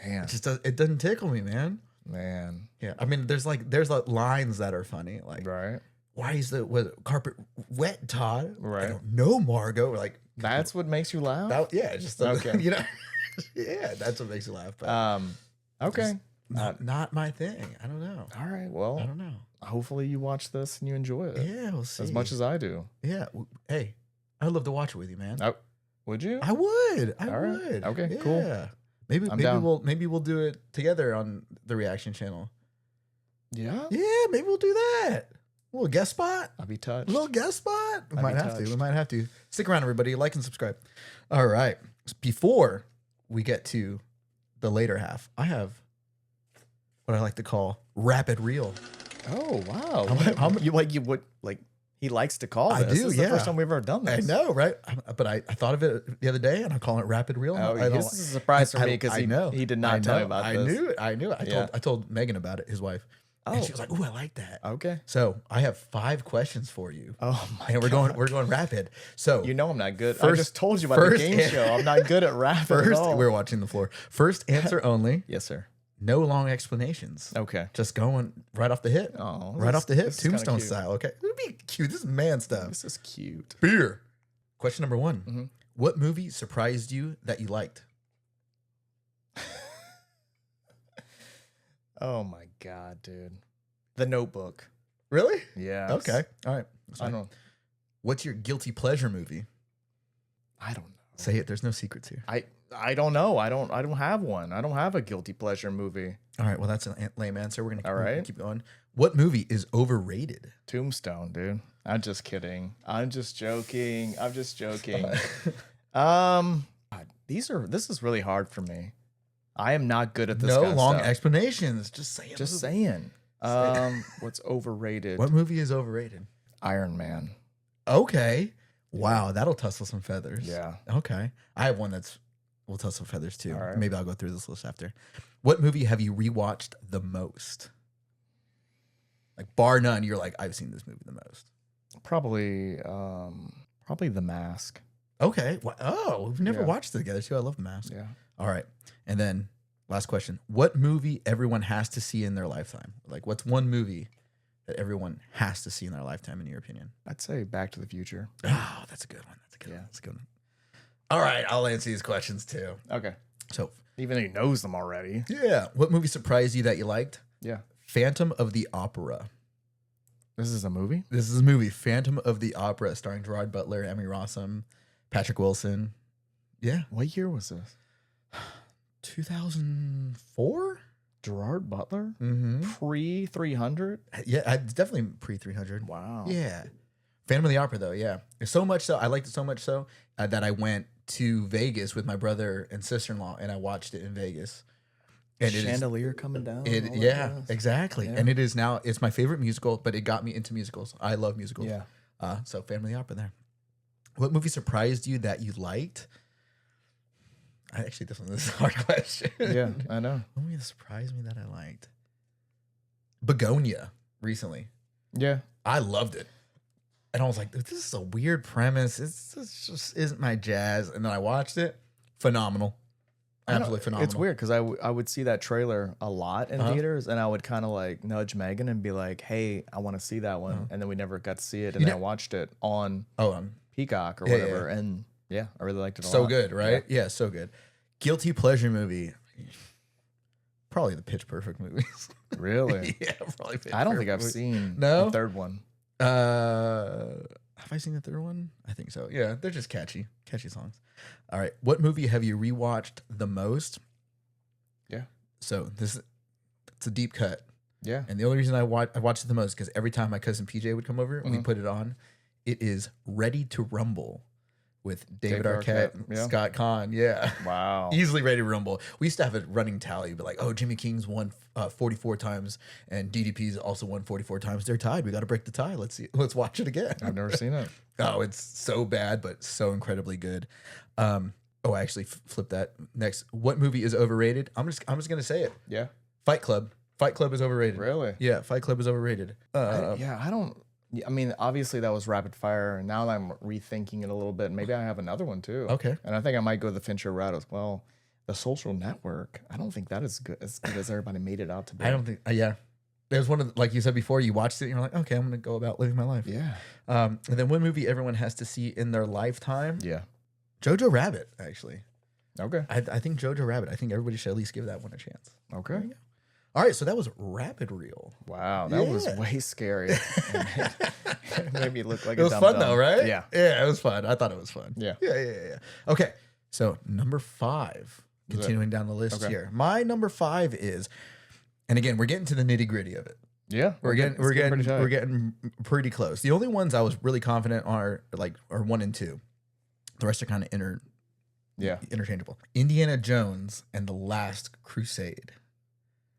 it doesn't tickle me, man. Man, yeah. I mean, there's lines that are funny, like right. Why is the carpet wet, Todd? Right. I don't know, Margot. Like that's what makes you laugh. Just okay. Yeah, that's what makes you laugh. But okay, not my thing. I don't know. All right, well, I don't know. Hopefully, you watch this and you enjoy it. Yeah, we'll see. As much as I do. Yeah. Hey, I'd love to watch it with you, man. Oh, would you? I would. I would. Okay. Yeah. Cool. Maybe we'll do it together on the reaction channel. Yeah. Yeah. Maybe we'll do that. A little guest spot. I'll be touched. A little guest spot. We might have to. Stick around, everybody. Like and subscribe. All right. Before we get to the later half, I have what I like to call rapid reel. Oh wow! He likes to call this. I do. This is the first time we've ever done this. I know, right? But I thought of it the other day, and I'm calling it rapid reel. This is a surprise for me because he did not tell me about this. I knew it. I told Megan about it, his wife. And she was like, "Ooh, I like that." Okay. So I have 5 questions for you. Oh my! And we're going rapid. So I'm not good. I just told you about the game show. I'm not good at rapid. We're watching the floor. First answer only. Yes, sir. No long explanations. Okay. Just going right off the hip. Oh, right off the hip. Tombstone style. Okay. It'd be cute. This is man stuff. This is cute. Beer. Question number 1. What movie surprised you that you liked? Oh my God, dude. The Notebook. Really? Yeah. Okay. All right. I don't know. What's your guilty pleasure movie? I don't know. Say it. There's no secrets here. I don't know. I don't have one. I don't have a guilty pleasure movie. All right. Well, that's a lame answer. We're gonna keep going. What movie is overrated? Tombstone, dude. I'm just kidding. I'm just joking. This is really hard for me. I am not good at this. No kind of long stuff. explanations. Just saying. Just saying. What's overrated? What movie is overrated? Iron Man. Okay. Wow, that'll tussle some feathers. Yeah. Okay. I have one that's will tussle feathers too. All right. Maybe I'll go through this list after. What movie have you rewatched the most? Like bar none, you're like, I've seen this movie the most. Probably The Mask. Okay. Oh, we've never watched it together too. I love The Mask. Yeah. All right. And then last question. What movie everyone has to see in their lifetime? Like what's one movie that everyone has to see in their lifetime, in your opinion? I'd say Back to the Future. Oh, that's a good one. That's a good one. All right, I'll answer these questions too. Okay. So, even though he knows them already. Yeah. What movie surprised you that you liked? Yeah. Phantom of the Opera. This is a movie? This is a movie, Phantom of the Opera, starring Gerard Butler, Emmy Rossum, Patrick Wilson. Yeah. What year was this? 2004? Gerard Butler? Mm-hmm. Pre 300? Yeah, it's definitely pre 300. Wow. Yeah. Phantom of the Opera, though, yeah. So much so, I liked it so much so that I went to Vegas with my brother and sister-in-law, and I watched it in Vegas. And Chandelier coming down. Yeah, exactly. Yeah. And it is now, it's my favorite musical, but it got me into musicals. I love musicals. Yeah. So Phantom of the Opera there. What movie surprised you that you liked? This is a hard question. Yeah, I know. What movie surprised me that I liked? Begonia, recently. Yeah. I loved it. And I was like, this is a weird premise. This just isn't my jazz. And then I watched it. Phenomenal. Absolutely phenomenal. It's weird because I would see that trailer a lot in theaters, and I would kind of like nudge Megan and be like, hey, I want to see that one. And then we never got to see it. And then I watched it on Peacock or whatever. Yeah. And yeah, I really liked it a lot. So good, right? Yeah, so good. Guilty pleasure movie. Probably the Pitch Perfect movies. Really? Yeah, probably. I don't think I've seen the third one. Have I seen the third one? I think so. Yeah, they're just catchy songs. All right, what movie have you rewatched the most? Yeah. So it's a deep cut. Yeah. And the only reason I watched it the most because every time my cousin PJ would come over, we put it on. It is Ready to Rumble with David Arquette and Scott Conn. Yeah. Wow. Easily Ready to Rumble. We used to have a running tally, but like, oh, Jimmy King's won 44 times and DDP's also won 44 times. They're tied. We got to break the tie. Let's see. Let's watch it again. I've never seen it. Oh, it's so bad, but so incredibly good. I actually flipped that. Next, what movie is overrated? I'm just gonna say it. Yeah. Fight Club. Fight Club is overrated. Really? Yeah, Fight Club is overrated. I mean, obviously that was rapid fire, and now that I'm rethinking it a little bit, maybe I have another one too. Okay. And I think I might go the Fincher route as well. The Social Network. I don't think that is good as everybody made it out to be. I don't think. Yeah. There's one of like you said before. You watched it, and you're like, okay, I'm gonna go about living my life. Yeah. And then one movie everyone has to see in their lifetime. Yeah. Jojo Rabbit, actually. Okay. I think Jojo Rabbit. I think everybody should at least give that one a chance. Okay. All right, so that was Rapid Reel. Wow, that was way scary. It made me look like it was fun though, right? Yeah. Yeah, it was fun. I thought it was fun. Yeah. Yeah. Okay, so number 5, continuing down the list here. My number 5 is, and again, we're getting to the nitty gritty of it. Yeah, we're getting pretty close. The only ones I was really confident are 1 and 2. The rest are kind of interchangeable. Indiana Jones and the Last Crusade.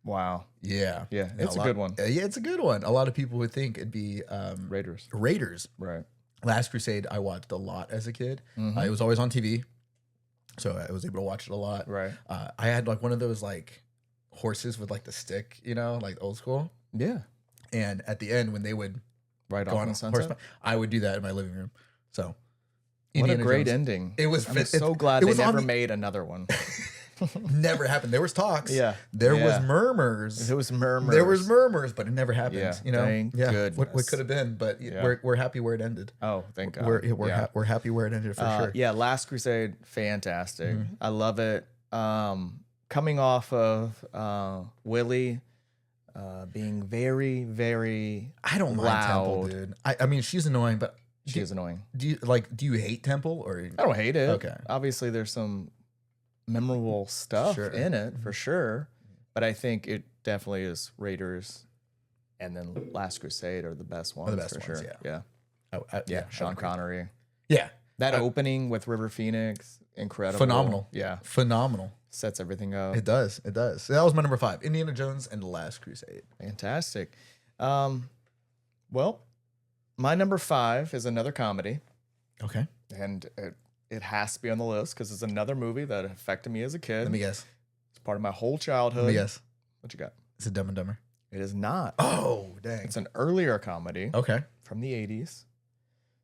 Wow. Yeah. Yeah, it's a good one. Yeah, it's a good one. A lot of people would think it'd be Raiders. Right. Last Crusade I watched a lot as a kid. Mm-hmm. It was always on TV, so I was able to watch it a lot. Right. I had like one of those like horses with like the stick, like old school. Yeah. And at the end when they would ride go off on the sunset, horseback, I would do that in my living room. So what a great ending. It was. I'm so glad they never made another one. Never happened. There was talks. Yeah. There was murmurs. There was murmurs, but it never happened. Yeah. Thank goodness. What could have been, but we're happy where it ended. Oh, thank God. We're happy where it ended for sure. Yeah, Last Crusade, fantastic. Mm-hmm. I love it. Coming off of Willie being very, very I don't mind Temple, dude. I mean, she's annoying, but She is annoying. Do you hate Temple or? I don't hate it. Okay. Obviously, there's some memorable stuff in it for sure, but I think it definitely is Raiders, and then Last Crusade are the best ones. The best for ones, sure. yeah. Yeah. Sean Connery. Yeah. That opening with River Phoenix, incredible. Phenomenal. Yeah. Phenomenal. Sets everything up. It does. It does. That was my number 5. Indiana Jones and the Last Crusade. Fantastic. Well, my number 5 is another comedy. Okay. And it has to be on the list because it's another movie that affected me as a kid. Let me guess. It's part of my whole childhood. Let me guess. What you got? Is it Dumb and Dumber? It is not. Oh, dang. It's an earlier comedy. Okay. From the 80s,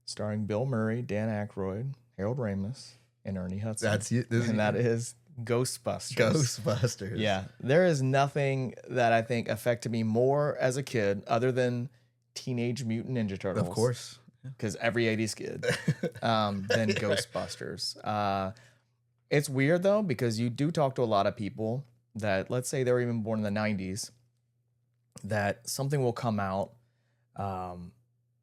starring Bill Murray, Dan Aykroyd, Harold Ramis, and Ernie Hudson. That's you. And that is Ghostbusters. Ghostbusters. Yeah. There is nothing that I think affected me more as a kid other than Teenage Mutant Ninja Turtles. Of course. Because every 80s kid. Than Ghostbusters. It's weird, though, because you do talk to a lot of people that, let's say they were even born in the 90s, that something will come out,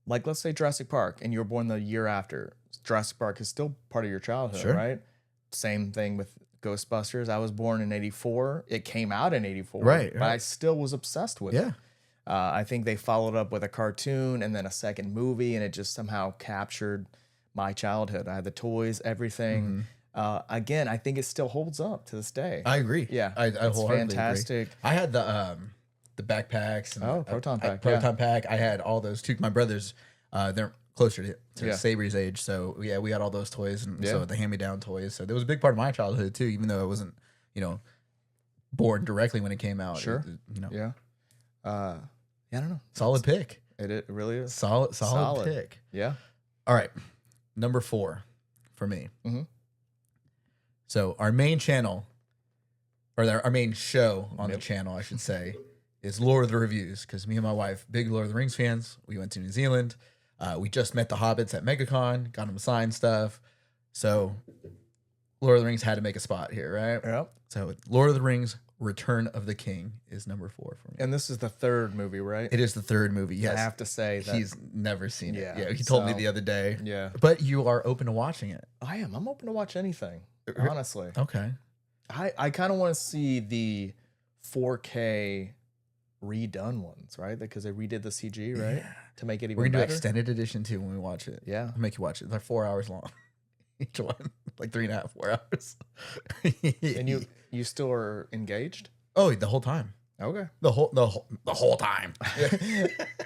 like let's say Jurassic Park, and you were born the year after. Jurassic Park is still part of your childhood, right? Same thing with Ghostbusters. I was born in 84. It came out in 84. Right. But I still was obsessed with it. I think they followed up with a cartoon and then a second movie, and it just somehow captured my childhood. I had the toys, everything. Again, I think it still holds up to this day. I agree. Yeah. I wholeheartedly fantastic. agree. I had the backpacks. And Proton Pack. Proton Pack. I had all those too. My brothers, they're closer to Sabre's age. So, yeah, we had all those toys. And so the hand-me-down toys. So, that was a big part of my childhood, too, even though I wasn't, born directly when it came out. Sure. Yeah. I don't know. Solid pick. It really is. Solid pick. Yeah. All right. Number 4 for me. Mm-hmm. So our main channel, or our main show on the channel, I should say, is Lord of the Reviews. Because me and my wife, big Lord of the Rings fans. We went to New Zealand. We just met the Hobbits at MegaCon. Got them signed stuff. So Lord of the Rings had to make a spot here, right? Yep. So Lord of the Rings, Return of the King is number 4 for me. And this is the third movie, right? It is the third movie, yes. I have to say that he's never seen it. Yeah, Yeah, he told me the other day. Yeah. But you are open to watching it. I am. I'm open to watch anything, honestly. Okay. I kind of want to see the 4K redone ones, right? Because they redid the CG, right? Yeah. To make it even better. We're going to do extended edition too when we watch it. Yeah. I'll make you watch it. They're 4 hours long. Each one. Like 3.5, 4 hours. And you still are engaged? Oh, the whole time. Okay. The whole time.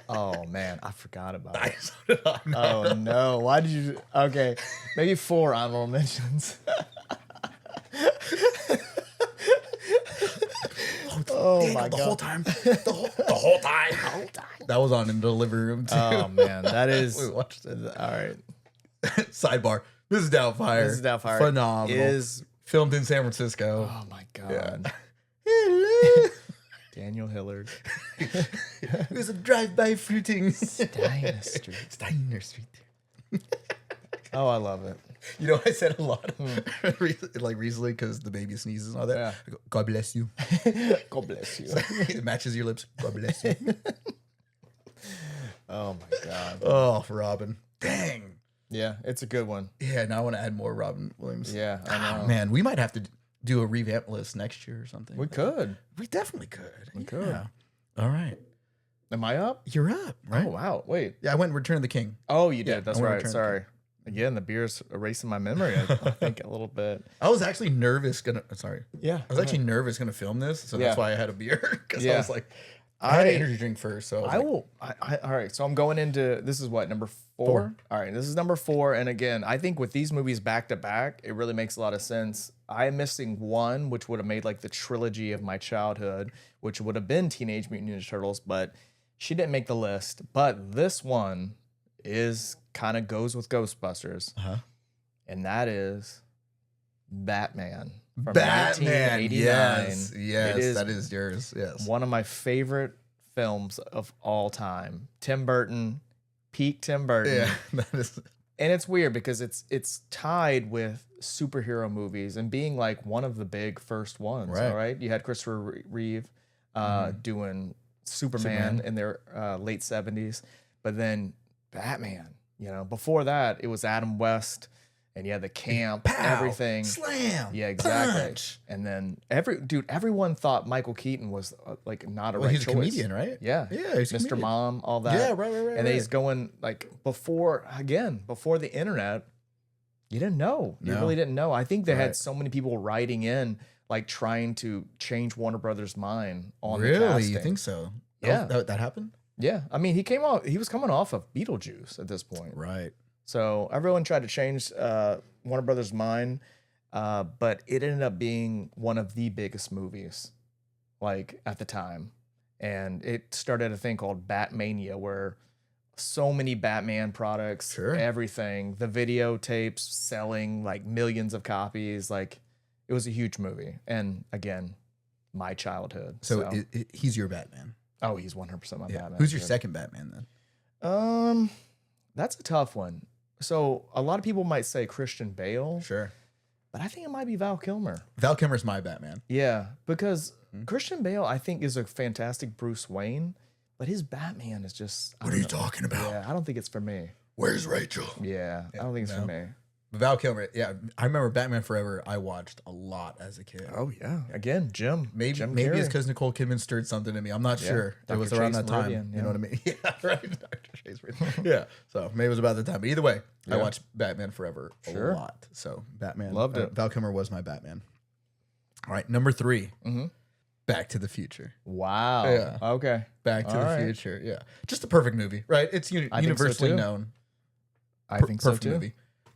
Oh man, I forgot about it. Oh no. Why did you okay. Maybe 4 honorable mentions. Oh my god. The whole time. The whole time. That was on in the living room too. Oh man, that is we watched it. All right. Sidebar. Mrs. Doubtfire. Phenomenal. Is filmed in San Francisco. Oh my god. Daniel Hillard. It was a drive-by fruiting. Steiner Street. Oh, I love it. You know, I said a lot like recently because the baby sneezes and all that. Yeah. I go, God bless you. God bless you. It matches your lips. God bless you. Oh my god. Oh, Robin. Dang. Yeah, it's a good one. Yeah, now I want to add more Robin Williams. Yeah, I know. Oh, man, we might have to do a revamp list next year or something. We could. We definitely could. We could. All right. Am I up? You're up, right? Oh, wow. Wait. Yeah, I went Return of the King. Oh, you did. That's right. Return Sorry. Again, the beer's erasing my memory, I think, a little bit. I was actually nervous Yeah. I was actually nervous gonna film this, so that's why I had a beer. Because I was like, I had an energy drink first. So all right. So I'm going into, this is what, number 4? All right. This is number 4. And again, I think with these movies back to back, it really makes a lot of sense. I am missing one, which would have made like the trilogy of my childhood, which would have been Teenage Mutant Ninja Turtles, but she didn't make the list. But this one is kind of goes with Ghostbusters. And that is Batman. From 1989. Yes, that is yours. Yes. One of my favorite films of all time. Tim Burton, peak Tim Burton. Yeah, that is. And it's weird because it's tied with superhero movies and being like one of the big first ones. Right. All right. You had Christopher Reeve doing Superman in their late 70s, but then Batman You know, before that, it was Adam West, and you had the camp, Pow, everything. Slam. Yeah, exactly. Punch. And then everyone thought Michael Keaton was like not a right He's choice. a comedian, right? Yeah. Yeah, he's a Mr. comedian. Mom, all that. Yeah, right. And then he's going like before the internet, you didn't know. You really didn't know. I think they had so many people writing in, like trying to change Warner Brothers' mind on the casting. Really? You think so? Yeah. That happened? Yeah. I mean, he was coming off of Beetlejuice at this point. Right. So everyone tried to change Warner Brothers' mind, but it ended up being one of the biggest movies, like at the time. And it started a thing called Batmania, where so many Batman products, everything, the videotapes selling like millions of copies. Like it was a huge movie. And again, my childhood. So he's your Batman. Oh, he's 100% my Batman. Who's your second Batman then? That's a tough one. So a lot of people might say Christian Bale. Sure. But I think it might be Val Kilmer. Val Kilmer's my Batman. Yeah, because Christian Bale, I think, is a fantastic Bruce Wayne, but his Batman is just... What are you talking about? Yeah, I don't think it's for me. Where's Rachel? Yeah, I don't think it's for me. Val Kilmer, I remember Batman Forever. I watched a lot as a kid. Oh yeah, again, Jim. Maybe it's because Nicole Kidman stirred something in me. I'm not sure. Dr. It was around Chase that time. Meridian, You know what I mean? Yeah, right. Dr. Chase Meridian. Yeah. So maybe it was about the time. But either way, I watched Batman Forever a lot. So Batman, loved it. Val Kilmer was my Batman. All right, number 3. Back to the Future. Wow. Yeah. Okay. Back to the Future. Yeah. Just a perfect movie, right? It's universally known. I think so too. Movie.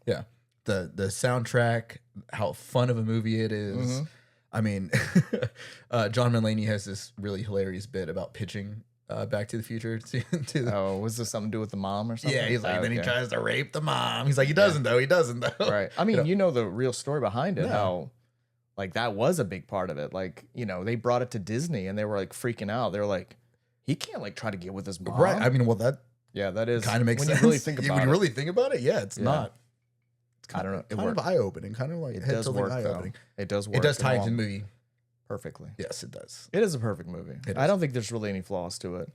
Yeah. The soundtrack, how fun of a movie it is. I mean, John Mulaney has this really hilarious bit about pitching Back to the Future to was this something to do with the mom or something? Yeah, he's like, then he tries to rape the mom. He's like, he doesn't though. Right. I mean, you know the real story behind it, how like that was a big part of it. Like, you know, they brought it to Disney and they were like freaking out. They were like, he can't like try to get with his mom. Right. I mean, well, that is kind of makes sense. When you really think about it. When you really think about it, it's not. I don't know. Kind of eye-opening, kind of like it does work, eye-opening. It does work. It does tie into the movie perfectly. Yes, it does. It is a perfect movie. I don't think there's really any flaws to it.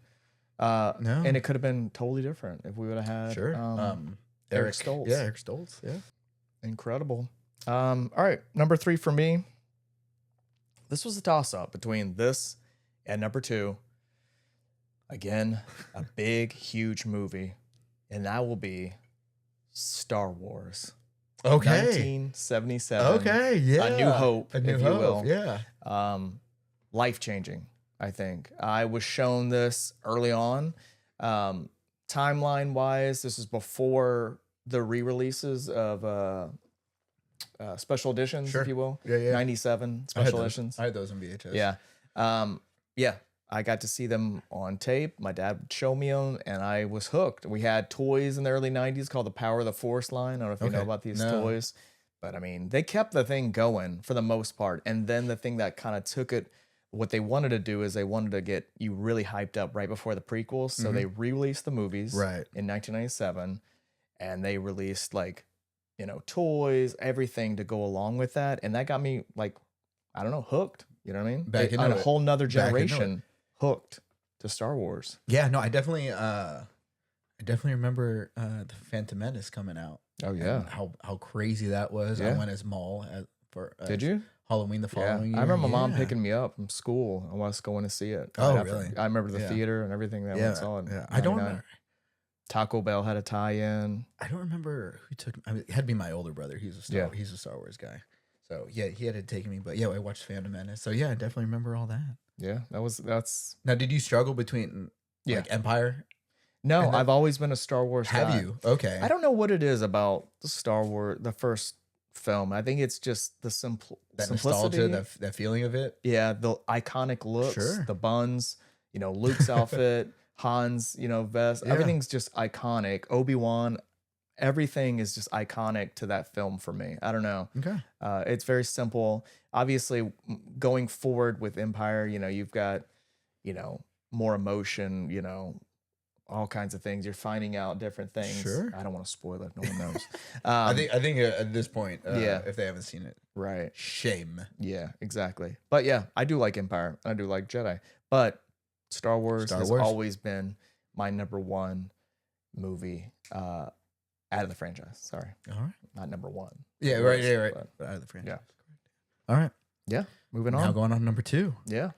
No. And it could have been totally different if we would have had Eric Stoltz. Yeah, Eric Stoltz. Yeah. Incredible. All right, number 3 for me. This was a toss-up between this and number 2. Again, a big, huge movie. And that will be Star Wars. Okay. 1977. Okay, yeah. A New Hope, if you will. Yeah. Life-changing, I think. I was shown this early on. Timeline-wise, this is before the re-releases of special editions, if you will. Yeah. 97 special editions. I had those in VHS. Yeah. I got to see them on tape. My dad would show me them, and I was hooked. We had toys in the early 90s called the Power of the Force line. I don't know if you know about these toys. But, I mean, they kept the thing going for the most part. And then the thing that kind of took it, what they wanted to do is they wanted to get you really hyped up right before the prequels. So they re-released the movies in 1997. And they released, like, you know, toys, everything to go along with that. And that got me, like, I don't know, hooked. You know what I mean? Back into a whole nother generation hooked to Star Wars. Yeah, no, I definitely remember the Phantom Menace coming out. Oh yeah, how crazy that was. I went as Maul for did you Halloween the following year. I remember my mom picking me up from school and us going to see it. Oh really? I remember the theater and everything that went on. Yeah, I don't remember. Taco Bell had a tie-in. I don't remember who took. I mean, it had to be my older brother. He's a Star Wars guy. So yeah, he had to take me. But yeah, I watched Phantom Menace. So yeah, I definitely remember all that. Yeah, that's. Now, did you struggle between like Empire? No, I've always been a Star Wars guy. Have you? Okay. I don't know what it is about the Star Wars, the first film. I think it's just the that simplicity. Nostalgia, that feeling of it. Yeah, the iconic looks, the buns, you know, Luke's outfit, Han's, you know, vest. Everything's just iconic. Obi-Wan, everything is just iconic to that film for me. I don't know. Okay. It's very simple. Obviously, going forward with Empire, you know, you've got, you know, more emotion, you know, all kinds of things. You're finding out different things. Sure. I don't want to spoil it. No one knows. I think at this point, if they haven't seen it, right. Shame. Yeah, exactly. But yeah, I do like Empire. I do like Jedi. But Star Wars has always been my number one movie. Out of the franchise. Sorry. All right. Not number one. Yeah, right. Yeah, right. But out of the franchise. Yeah. All right. Yeah. Moving on. Now going on number 2. Yeah.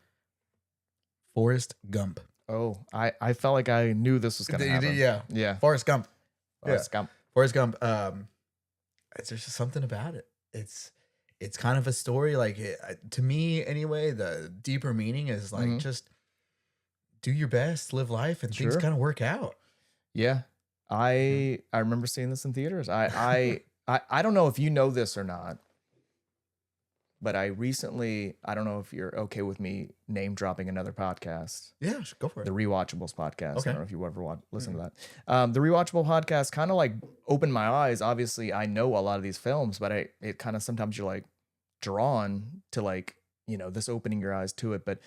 Forrest Gump. Oh, I felt like I knew this was going to happen. Yeah. Yeah. Forrest Gump. Forrest Gump. Forrest Gump. There's just something about it. It's kind of a story. Like to me, anyway, the deeper meaning is like just do your best, live life, and things kind of work out. Yeah. I remember seeing this in theaters. I don't know if you know this or not, but I don't know if you're okay with me name dropping another podcast. Yeah, go for it. The Rewatchables podcast. Okay. I don't know if you ever listen to that. The Rewatchable podcast kind of like opened my eyes. Obviously, I know a lot of these films, but it kind of sometimes you're like drawn to like, this opening your eyes to it. But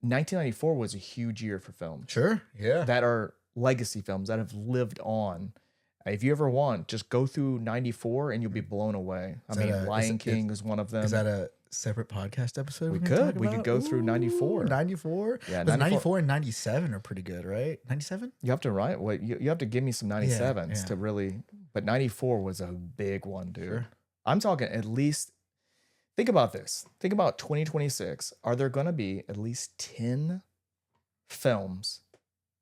1994 was a huge year for films. Sure. Yeah. That are legacy films that have lived on. If you ever want, just go through 94 and you'll be blown away. Lion King is one of them. Is that a separate podcast episode? We could go through 94. 94? Yeah, 94 and 97 are pretty good, right? 97? You have to write you have to give me some 97s to really, but 94 was a big one, dude. Sure. I'm talking at least, think about this. Think about 2026. Are there going to be at least 10 films?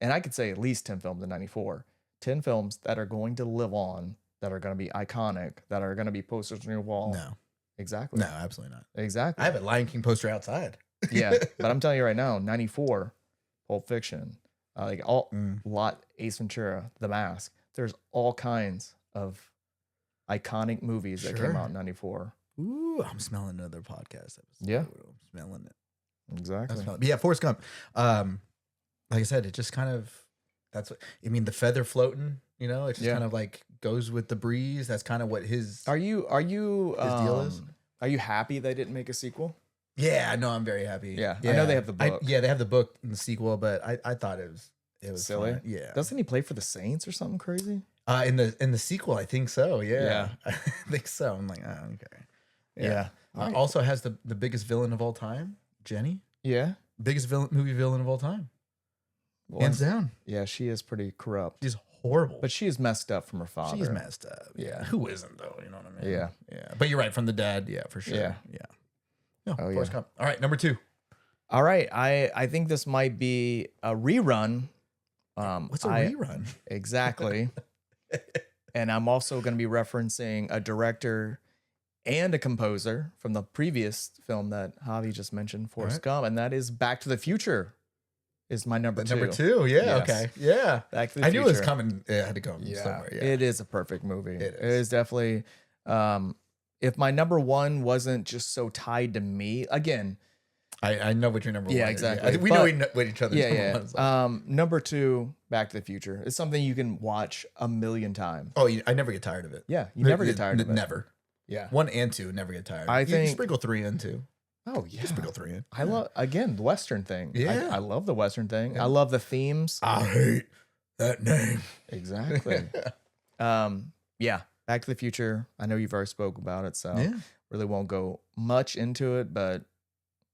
And I could say at least 10 films in 94. 10 films that are going to live on, that are going to be iconic, that are going to be posters on your wall. No. Exactly. No, absolutely not. Exactly. I have a Lion King poster outside. Yeah, but I'm telling you right now, 94, Pulp Fiction, Ace Ventura, The Mask. There's all kinds of iconic movies that came out in 94. Ooh, I'm smelling another podcast episode. Yeah. I'm smelling it. Exactly. But yeah, Forrest Gump. Like I said, it just kind of, that's what, the feather floating, it just kind of like goes with the breeze. That's kind of what his Are you his deal is. Are you happy they didn't make a sequel? Yeah, no, I'm very happy. Yeah. I know they have the book. They have the book and the sequel, but I thought it was silly. fun. Yeah. Doesn't he play for the Saints or something crazy? In the sequel, I think so. Yeah. Yeah. I think so. I'm like, oh, okay. Yeah. Right. Also has the biggest villain of all time, Jenny. Yeah. Biggest movie villain of all time. Hands down. Yeah, she is pretty corrupt. She's horrible. But she is messed up from her father. She's messed up. Yeah. Who isn't though? You know what I mean? Yeah. Yeah. But you're right, from the dad, yeah, for sure. Yeah. Yeah. No, Oh, Forrest yeah. Gump. All right, number 2. All right. I think this might be a rerun. What's a rerun? Exactly. And I'm also going to be referencing a director and a composer from the previous film that Javi just mentioned, Forrest Gump, and that is Back to the Future. Is my number 2. Number 2, yeah, Yes. okay, yeah. Back to the I Future. knew it was coming. It had to go somewhere. Yeah, It is a perfect movie. It It is definitely. If my number 1 wasn't just so tied to me, again. I know what your number 1 Yeah, is. exactly. I think we know what each other's Yeah, number yeah. 1 is. Number 2, Back to the Future. It's something you can watch a million times. Oh, I never get tired of it. Yeah, you never get tired of it. Never. Yeah. 1 and 2, never get tired. I You think- sprinkle 3 in too. Oh yeah. Sprinkle 3 in. I love, again, the Western thing. Yeah. I love the Western thing. Yeah. I love the themes. I hate that name. Exactly. Yeah. Back to the Future. I know you've already spoke about it, so Yeah. really won't go much into it, but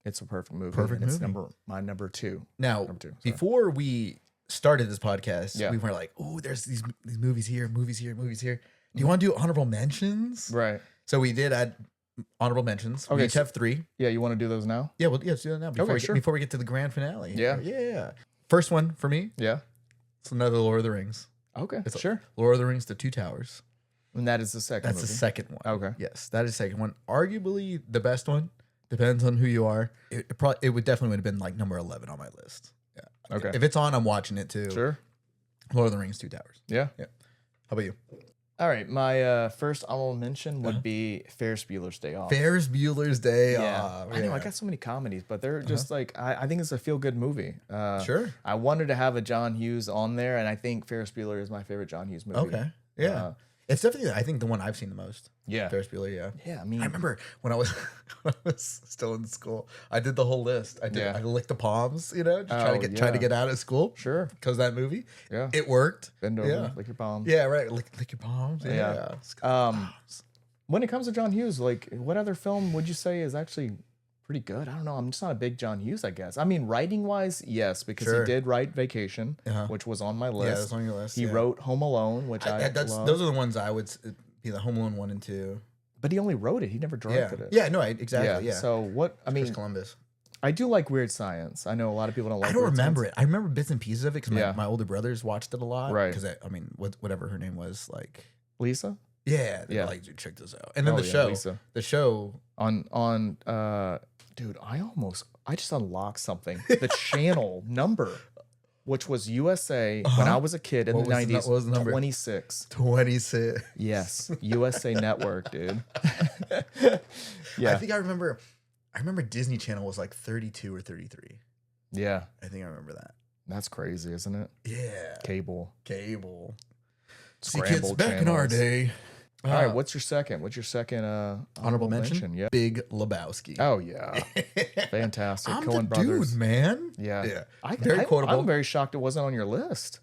it's a perfect movie. Perfect and it's movie. my number 2. Now, Number 2. Sorry. before we started this podcast, Yeah. we were like, oh, there's these movies here, movies here, movies here. Do you want to do honorable mentions? Right. So we did add honorable mentions. Okay, We each so- have 3. Yeah, you want to do those now? Yeah, well, let's do that now before, sure. before we get to the grand finale. Yeah. Yeah. First one for me, Yeah. it's another Lord of the Rings. Okay. It's Sure. Lord of the Rings, The Two Towers. And that is the second That's movie. the second one. Okay. Yes, that is the second one. Arguably the best one. Depends on who you are. It would definitely have been like number 11 on my list. Yeah. Okay. If it's on, I'm watching it too. Sure. Lord of the Rings, Two Towers. Yeah. How about you? All right. My first honorable mention would be Ferris Bueller's Day Off. Ferris Bueller's Day Yeah. Off. I know. I got so many comedies, but they're just like, I think it's a feel good movie. Sure. I wanted to have a John Hughes on there, and I think Ferris Bueller is my favorite John Hughes movie. Okay. Yeah. It's definitely, I think, the one I've seen the most. Yeah. Ferris Bueller, yeah. Yeah. I mean, I remember when I was still in school, I did the whole list. I licked the palms, just try to get out of school. Sure. Because of that movie. Yeah. It worked. Bend over, Yeah. lick your palms. Yeah, right. Lick your palms. Yeah. When it comes to John Hughes, like, what other film would you say is actually pretty good. I don't know. I'm just not a big John Hughes, I guess. I mean, writing wise, yes, because Sure. he did write Vacation, which was on my list. Yeah, that's on your list. He wrote Home Alone, which I love. Those are the ones I would be the Home Alone 1 and 2. But he only wrote it. He never directed it. Yeah, no, exactly. Yeah. So what? I mean, Chris Columbus. I do like Weird Science. I know a lot of people don't like. I don't Weird remember Science. it. I remember bits and pieces of it because my older brothers watched it a lot. Right. Because I mean, whatever her name was, like Lisa. Yeah. They were like, dude, check this out. And then Lisa. the show on dude, I just unlocked something. The channel number, which was USA when I was a kid in the 90s. What was the number? 26. 26. Yes, USA Network, dude. Yeah. I think I remember Disney Channel was like 32 or 33. Yeah. I think I remember that. That's crazy, isn't it? Yeah. Cable. See, kids, back in our day. All right, what's your second? Honorable mention? Yeah. Big Lebowski. Oh, yeah. Fantastic. I'm Coen the Brothers. dude, man. Yeah. Very quotable. I'm very shocked it wasn't on your list.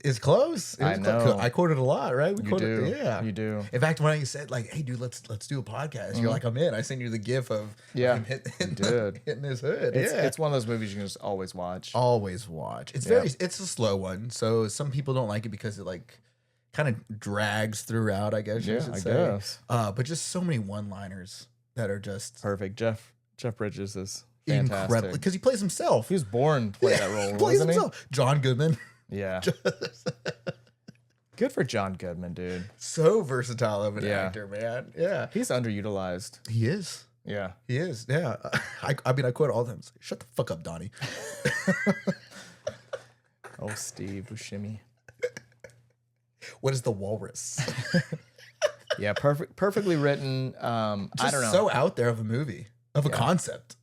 It's close. I know. I quoted a lot, right? You do. In fact, when I said like, "Hey, dude, let's do a podcast," you're like, "I'm in." I sent you the GIF of him hitting his hood. It's one of those movies you can just always watch. Always watch. It's it's a slow one, so some people don't like it because it like kind of drags throughout. I guess. Yeah, I guess. But just so many one-liners that are just perfect. Jeff Bridges is fantastic. Incredible because he plays himself. He was born to play that role. Plays wasn't himself. He? John Goodman. Yeah. Good for John Goodman, dude. So versatile of an actor, man. Yeah. He's underutilized. He is. Yeah. He is. Yeah. I mean, I quote all of them. Shut the fuck up, Donnie. Oh, Steve Buscemi. What is the walrus? Yeah, perfectly written. I don't know. So out there of a movie, of a concept.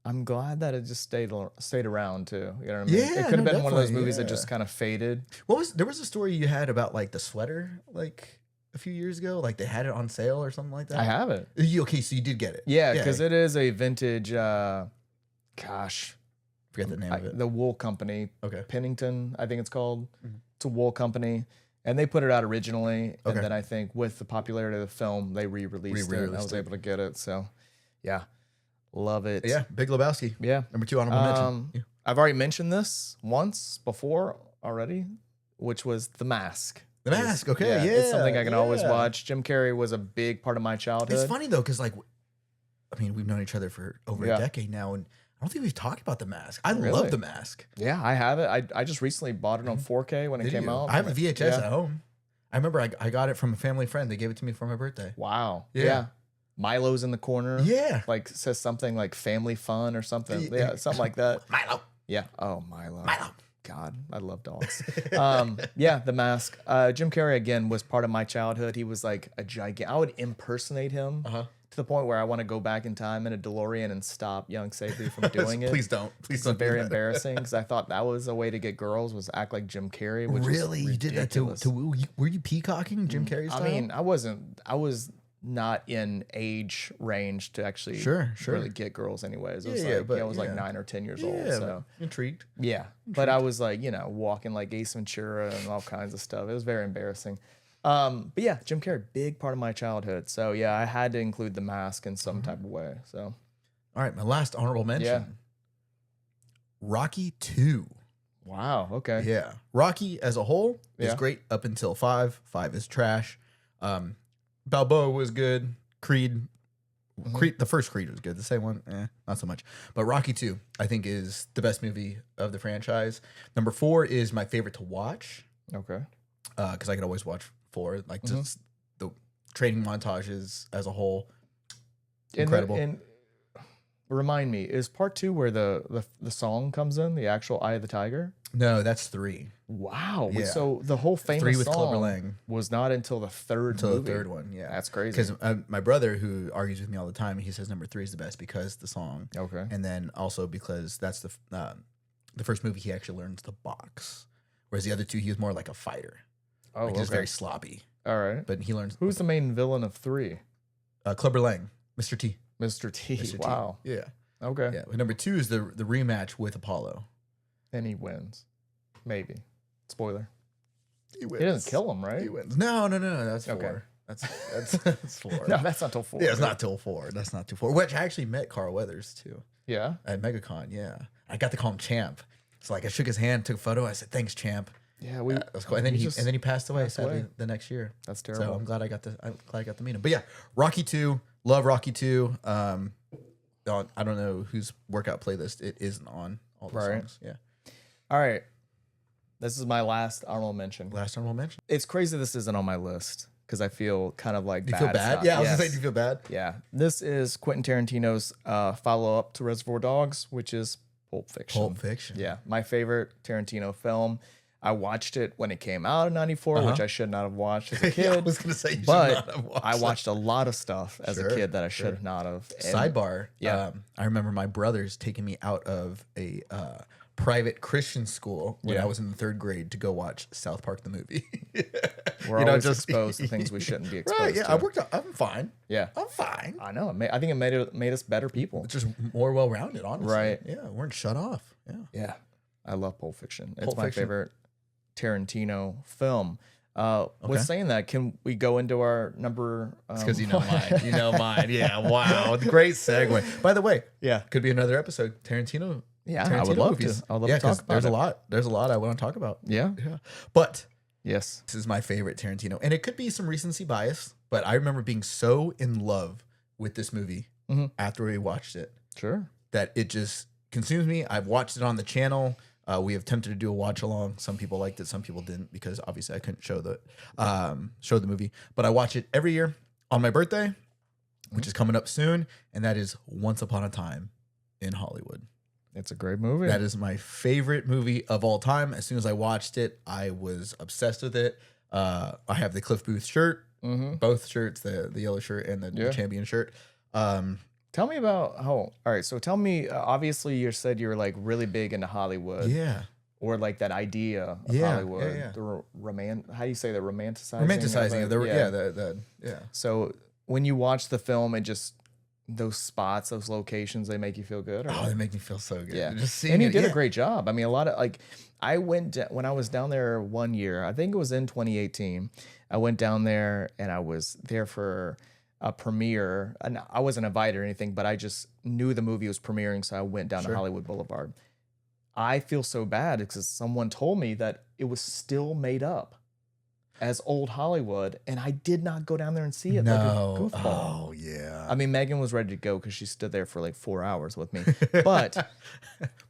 I'm glad that it just stayed around too. You know what I mean? Yeah, it could have been one of those movies that just kind of faded. There was a story you had about like the sweater like a few years ago, like they had it on sale or something like that. I have it. Okay, so you did get it. Yeah, because it is a vintage. Forget the name of it. The wool company. Okay. Pennington, I think it's called. Mm-hmm. It's a wool company. And they put it out originally, and then I think with the popularity of the film, they re-released it. I was able to get it, so yeah. Love it. Yeah, Big Lebowski. Yeah. Number 2 honorable mention. Yeah. I've already mentioned this once before already, which was The Mask. The Mask, okay, yeah. It's something I can always watch. Jim Carrey was a big part of my childhood. It's funny though, because like, I mean, we've known each other for over a decade now, and I don't think we've talked about The Mask. I love The Mask. Yeah, I have it. I just recently bought it on 4K when it came out. I have a VHS at home. I remember I got it from a family friend. They gave it to me for my birthday. Wow. Yeah. Milo's in the corner. Yeah. Like says something like family fun or something. Yeah, something like that. Milo. Yeah. Oh, Milo. Milo. God, I love dogs. Yeah, The Mask. Jim Carrey, again, was part of my childhood. He was like a gigantic. I would impersonate him to the point where I want to go back in time in a DeLorean and stop young Sabre from doing it. Please don't. Please don't. It's very embarrassing because I thought that was a way to get girls was act like Jim Carrey. Which really? You did that to were you peacocking Jim Carrey's style? I mean, I was not in age range to actually really get girls anyways. It was I was like 9 or 10 years old. So intrigued. Yeah. But I was like, walking like Ace Ventura and all kinds of stuff. It was very embarrassing. But yeah, Jim Carrey, big part of my childhood. So yeah, I had to include The Mask in some type of way. So all right, my last honorable mention. Yeah. Rocky 2. Wow. Okay. Yeah. Rocky as a whole is great up until 5. 5 is trash. Balboa was good. Creed, the first Creed was good. The second one, not so much. But Rocky 2, I think, is the best movie of the franchise. Number 4 is my favorite to watch. Okay. Because I could always watch 4. Like just the training montages as a whole, incredible. And remind me, is part 2 where the song comes in, the actual Eye of the Tiger? No, that's 3. Wow. Yeah. So the whole famous 3 with song Clubber Lang was not until the third movie. The third one, yeah. That's crazy. Because my brother, who argues with me all the time, he says number 3 is the best because the song. Okay. And then also because that's the first movie he actually learns to box. Whereas the other 2, he was more like a fighter. Oh, like, he's very sloppy. All right. But he learns. Who's the main villain of 3? Clubber Lang, Mr. T. Mr. T. Mr. Wow. T. Yeah. Okay. Yeah. But number 2 is the rematch with Apollo. And he wins. Maybe. Spoiler. He wins. He doesn't kill him, right? He wins. No. That's 4. That's 4. No, that's not till 4. Yeah, it's not till 4. That's not till 4. Which I actually met Carl Weathers too. Yeah. At MegaCon, yeah. I got to call him Champ. So like I shook his hand, took a photo. I said, "Thanks, Champ." Yeah, that was cool. And then he passed away sadly the next year. That's terrible. So I'm glad I got to meet him. But yeah, Rocky 2, love Rocky 2. I don't know whose workout playlist it isn't on all the songs. Yeah. All right. This is my last honorable mention. It's crazy this isn't on my list because I feel kind of like Do you feel bad? Yeah, I was gonna say, do you feel bad? Yeah. This is Quentin Tarantino's follow-up to Reservoir Dogs, which is Pulp Fiction. Pulp Fiction. Yeah. My favorite Tarantino film. I watched it when it came out in 94, which I should not have watched as a kid. Yeah, I was going to say you should but not have watched I watched a lot of stuff as a kid that I should not have. And Sidebar. Yeah. I remember my brothers taking me out of a private Christian school when I was in the 3rd grade to go watch South Park the movie. We're always exposed to things we shouldn't be exposed to. I'm fine. Yeah. I'm fine. I know. I think it made us better people. Just more well-rounded, honestly. Right. Yeah, we weren't shut off. Yeah. Yeah. I love Pulp Fiction. It's my favorite Tarantino film. With saying that, can we go into our number? It's because you know mine. You know mine. Yeah. Wow. Great segue. By the way, could be another episode. Tarantino. Yeah, Tarantino I would love movies. to. I would love to talk about there's a lot. There's a lot I want to talk about. Yeah. But yes, this is my favorite Tarantino, and it could be some recency bias, but I remember being so in love with this movie after we watched it. Sure. That it just consumes me. I've watched it on the channel. We have attempted to do a watch along. Some people liked it, some people didn't, because obviously I couldn't show the movie. But I watch it every year on my birthday, which is coming up soon, and that is Once Upon a Time in Hollywood. It's a great movie. That is my favorite movie of all time. As soon as I watched it, I was obsessed with it. I have the Cliff Booth shirt, both shirts, the yellow shirt and the champion shirt. Tell me about all right. So tell me, obviously you said you were like really big into Hollywood. Yeah. Or like that idea of Hollywood. Yeah. How do you say that? Romanticizing. Yeah. So when you watch the film, it just, those spots, those locations, they make you feel good? They make me feel so good. Yeah. Just seeing and you did a great job. I mean, a lot of when I was down there one year, I think it was in 2018, I went down there and I was there for a premiere, and I wasn't invited or anything, but I just knew the movie was premiering, so I went down to Hollywood Boulevard. I feel so bad because someone told me that it was still made up as old Hollywood, and I did not go down there and see it. No. Like a goofball. Oh, yeah. I mean, Megan was ready to go because she stood there for like 4 hours with me, but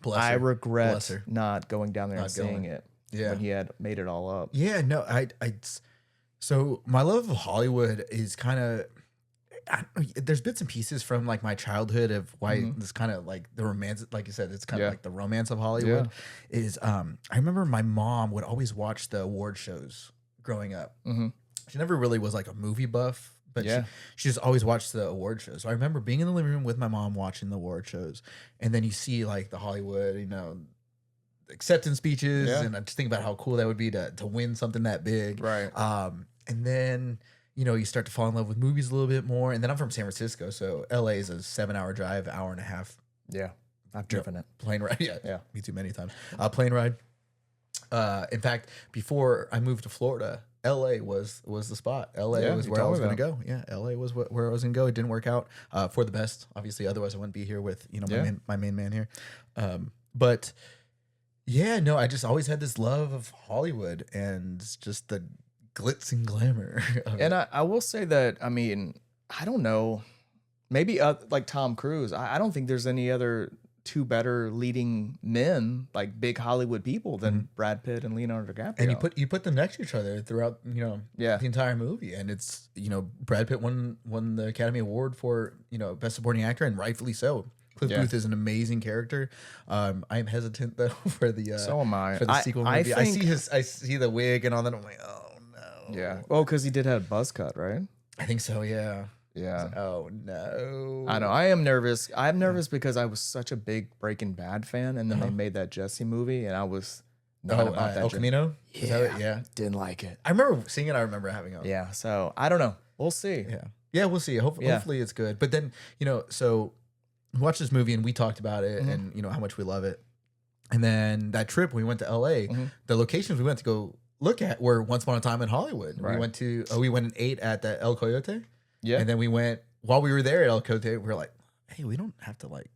I regret not going down there and seeing it when he had made it all up. Yeah, no, so my love of Hollywood is kind of, there's bits and pieces from like my childhood of why this kind of like the romance, like you said, it's kind of like the romance of Hollywood is, I remember my mom would always watch the award shows growing up. She never really was like a movie buff, but she just always watched the award shows. So I remember being in the living room with my mom watching the award shows, and then you see like the Hollywood, acceptance speeches, and I just think about how cool that would be to win something that big. Right. And then you start to fall in love with movies a little bit more. And then I'm from San Francisco, so LA is a 7-hour drive, hour and a half. Yeah, I've driven it. Plane ride. Yeah, me too, many times. Plane ride. In fact, before I moved to Florida, LA was the spot. LA was where I was going to go. Yeah, LA was where I was going to go. It didn't work out for the best, obviously. Otherwise, I wouldn't be here with my main man here. But yeah, no, I just always had this love of Hollywood and just the glitz and glamour. And I will say that, I mean, I don't know, maybe like Tom Cruise. I don't think there's any other two better leading men, like big Hollywood people, than Brad Pitt and Leonardo DiCaprio. And you put them next to each other throughout the entire movie, and it's Brad Pitt won the Academy Award for Best Supporting Actor, and rightfully so. Cliff Booth is an amazing character. I am hesitant though for the so am I for the sequel movie. I see the wig and all that. I'm like, oh no. Yeah. Oh, because he did have a buzz cut, right? I think so. Yeah. Yeah. Like, oh no. I know. I am nervous. I'm nervous because I was such a big Breaking Bad fan, and then they made that Jesse movie, and I was not about that. El Camino. Yeah. Didn't like it. I remember seeing it. I remember having it. Yeah. So I don't know. We'll see. Yeah. We'll see. Hopefully it's good. But then so we watched this movie and we talked about it, and how much we love it. And then that trip we went to LA, the locations we went to go look at were Once Upon a Time in Hollywood. Right. We went and ate at the El Coyote. Yeah. And then we went, while we were there at El Coyote, we were like, hey, we don't have to like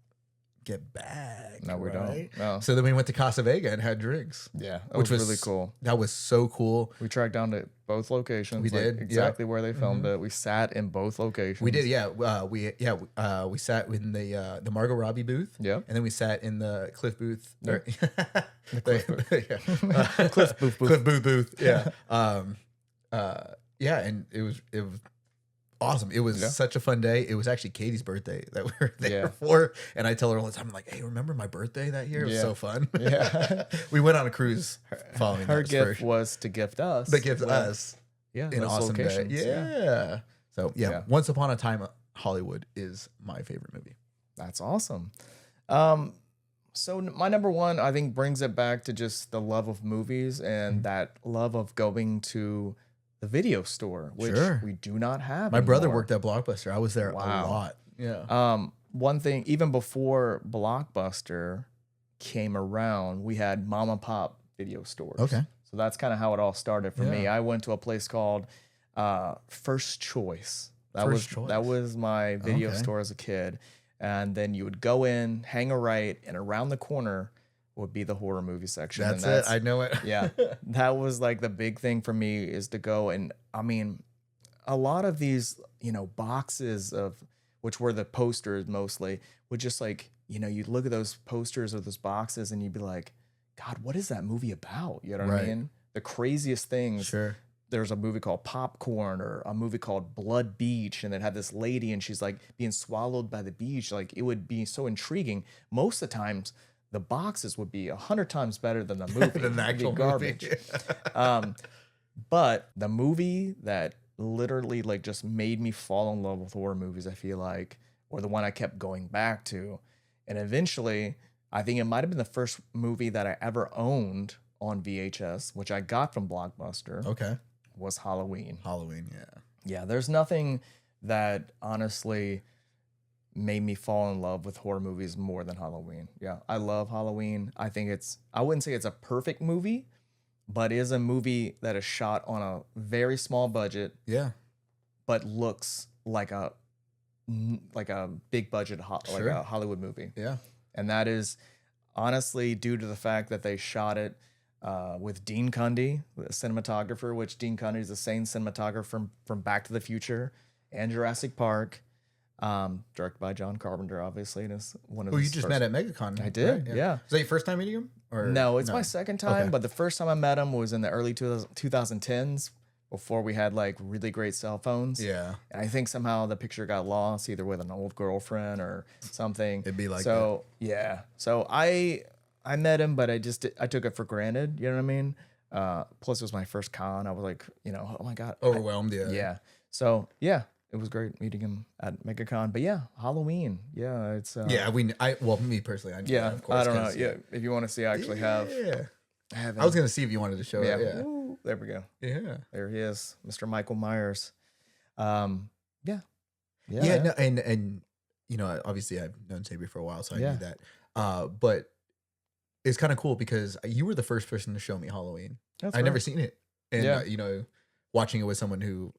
get back. No, we right? don't. No. So then we went to Casa Vega and had drinks. Yeah. Which was really cool. That was so cool. We tracked down to both locations. We did. Exactly where they filmed it. We sat in both locations. We did, yeah. We sat in the Margot Robbie booth. Yeah. And then we sat in the Cliff booth. Yep. Cliff Booth booth. Yeah. And it was awesome. It was such a fun day. It was actually Katie's birthday that we were there for. And I tell her all the time, I'm like, hey, remember my birthday that year? It was so fun. Yeah. We went on a cruise following her that. gift was to gift us. The gift us. Yeah. An awesome day. Yeah. So yeah, Once Upon a Time Hollywood is my favorite movie. That's awesome. So my number one, I think, brings it back to just the love of movies and that love of going to the video store, which we do not have. My brother worked at Blockbuster. I was there a lot. Yeah. One thing, even before Blockbuster came around, we had mom and pop video stores. Okay. So that's kind of how it all started for me. I went to a place called First Choice. That was my video store as a kid. And then you would go in, hang a right, and around the corner would be the horror movie section. That's it. I know it. Yeah. That was like the big thing for me, is to go. And I mean, a lot of these, boxes of, which were the posters mostly, would just like, you'd look at those posters or those boxes and you'd be like, God, what is that movie about? You know what I mean? The craziest things. Sure. There's a movie called Popcorn, or a movie called Blood Beach, and it had this lady and she's like being swallowed by the beach. Like, it would be so intriguing. Most of the times, the boxes would be 100 times better than the movie. Than the actual garbage. Movie. But the movie that literally like just made me fall in love with horror movies, I feel like, or the one I kept going back to, and eventually, I think it might have been the first movie that I ever owned on VHS, which I got from Blockbuster. Okay. Was Halloween. Yeah, there's nothing that honestly made me fall in love with horror movies more than Halloween. Yeah, I love Halloween. I think I wouldn't say it's a perfect movie, but it is a movie that is shot on a very small budget. Yeah. But looks like a big budget like a Hollywood movie. Yeah. And that is honestly due to the fact that they shot it with Dean Cundy, the cinematographer, which Dean Cundy is the same cinematographer from Back to the Future and Jurassic Park, directed by John Carpenter, obviously. And it's one of you just met at MegaCon. I did, right? yeah. Is that your first time meeting him? Or no, it's my second time, but the first time I met him was in the early 2010s, before we had like really great cell phones. Yeah. And I think somehow the picture got lost, either with an old girlfriend or something. It'd be like that. Yeah. So I met him, but I took it for granted. You know what I mean? Plus, it was my first con. I was like, oh my God. Overwhelmed, Yeah. So, yeah, it was great meeting him at MegaCon. But yeah, Halloween. Yeah, it's... me personally, I yeah, of course, I don't know. Yeah, if you want to see, I actually have... Yeah. I was going to see if you wanted to show it. Yeah. Ooh, there we go. Yeah. There he is, Mr. Michael Myers. Yeah. No, and obviously I've known Sabre for a while, so I knew that. But it's kind of cool because you were the first person to show me Halloween. I'd never seen it. And, watching it with someone who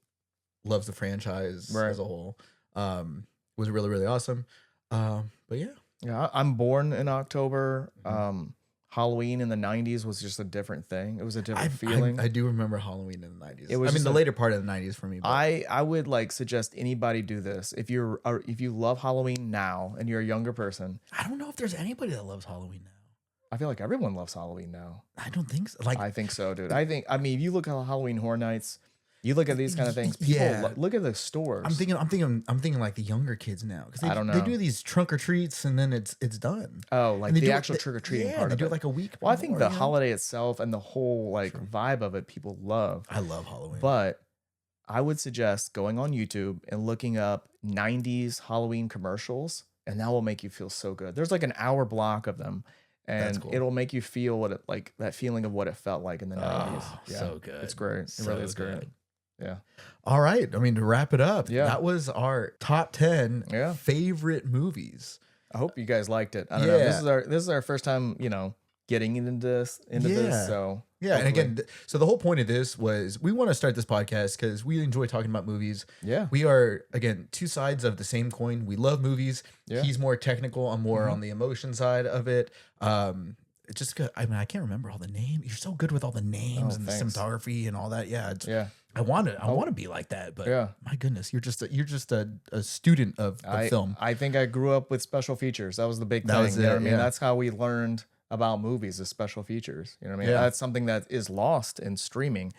loves the franchise as a whole was really, really awesome. But yeah. Yeah, I'm born in October. Halloween in the 90s was just a different thing. It was a different feeling. I do remember Halloween in the 90s. It was the later part of the 90s for me. But. I would like suggest anybody do this. If you love Halloween now and you're a younger person. I don't know if there's anybody that loves Halloween now. I feel like everyone loves Halloween now. I don't think so. I think so, dude. I mean, if you look at Halloween Horror Nights, you look at these kind of things. People look at the stores. I'm thinking like the younger kids now, because I don't know. They do these trunk or treats and then it's done. Oh, like the actual trick or treating part. They of do it it like a week. Well, I think the holiday itself and the whole vibe of it, people love. I love Halloween, but I would suggest going on YouTube and looking up 90s Halloween commercials, and that will make you feel so good. There's like an hour block of them. And it'll make you feel what it like, that feeling of what it felt like in the 90s. Yeah, so good. It's great. It really is great. Yeah. All right. I mean, to wrap it up, that was our top 10 favorite movies. I hope you guys liked it. I don't know. This is our first time, getting into this. So Yeah, and again, so the whole point of this was we want to start this podcast because we enjoy talking about movies. Yeah. We are, again, two sides of the same coin. We love movies. Yeah. He's more technical. I'm more on the emotion side of it. It's just good. I mean, I can't remember all the names. You're so good with all the names and thanks. the cinematography and all that. Yeah. Yeah. I want to be like that, but my goodness, you're just a student of film. I think I grew up with special features. That was the big thing. Was you know it, what I mean? yeah. That's how we learned about movies, is special features. You know what I mean? Yeah. That's something that is lost in streaming.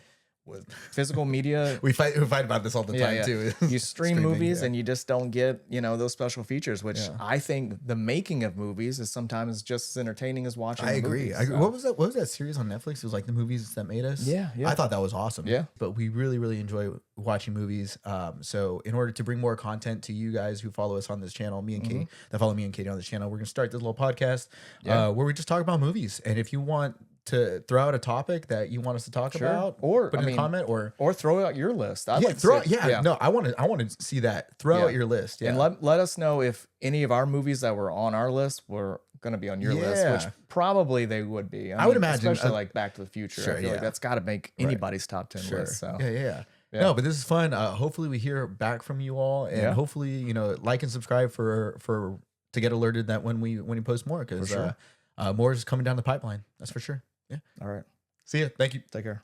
With physical media, we fight about this all the time too. You stream movies and you just don't get, those special features, which I think the making of movies is sometimes just as entertaining as watching. I agree. Movies, I agree. What was that series on Netflix? It was like the movies that made us. Yeah. I thought that was awesome. Yeah. But we really, really enjoy watching movies. So in order to bring more content to you guys who follow us on this channel, me and Katie, that follow me and Katie on this channel, we're gonna start this little podcast where we just talk about movies. And if you want to throw out a topic that you want us to talk about, or put in a comment, or throw out your list. I want to see that. Throw out your list, and let us know if any of our movies that were on our list were going to be on your list, which probably they would be. I would imagine, especially like Back to the Future. I feel like that's got to make anybody's top 10 list. So yeah. No, but this is fun. Hopefully we hear back from you all, and hopefully like and subscribe to get alerted that when we post more, because more is coming down the pipeline. That's for sure. Yeah. All right. See ya. Thank you. Take care.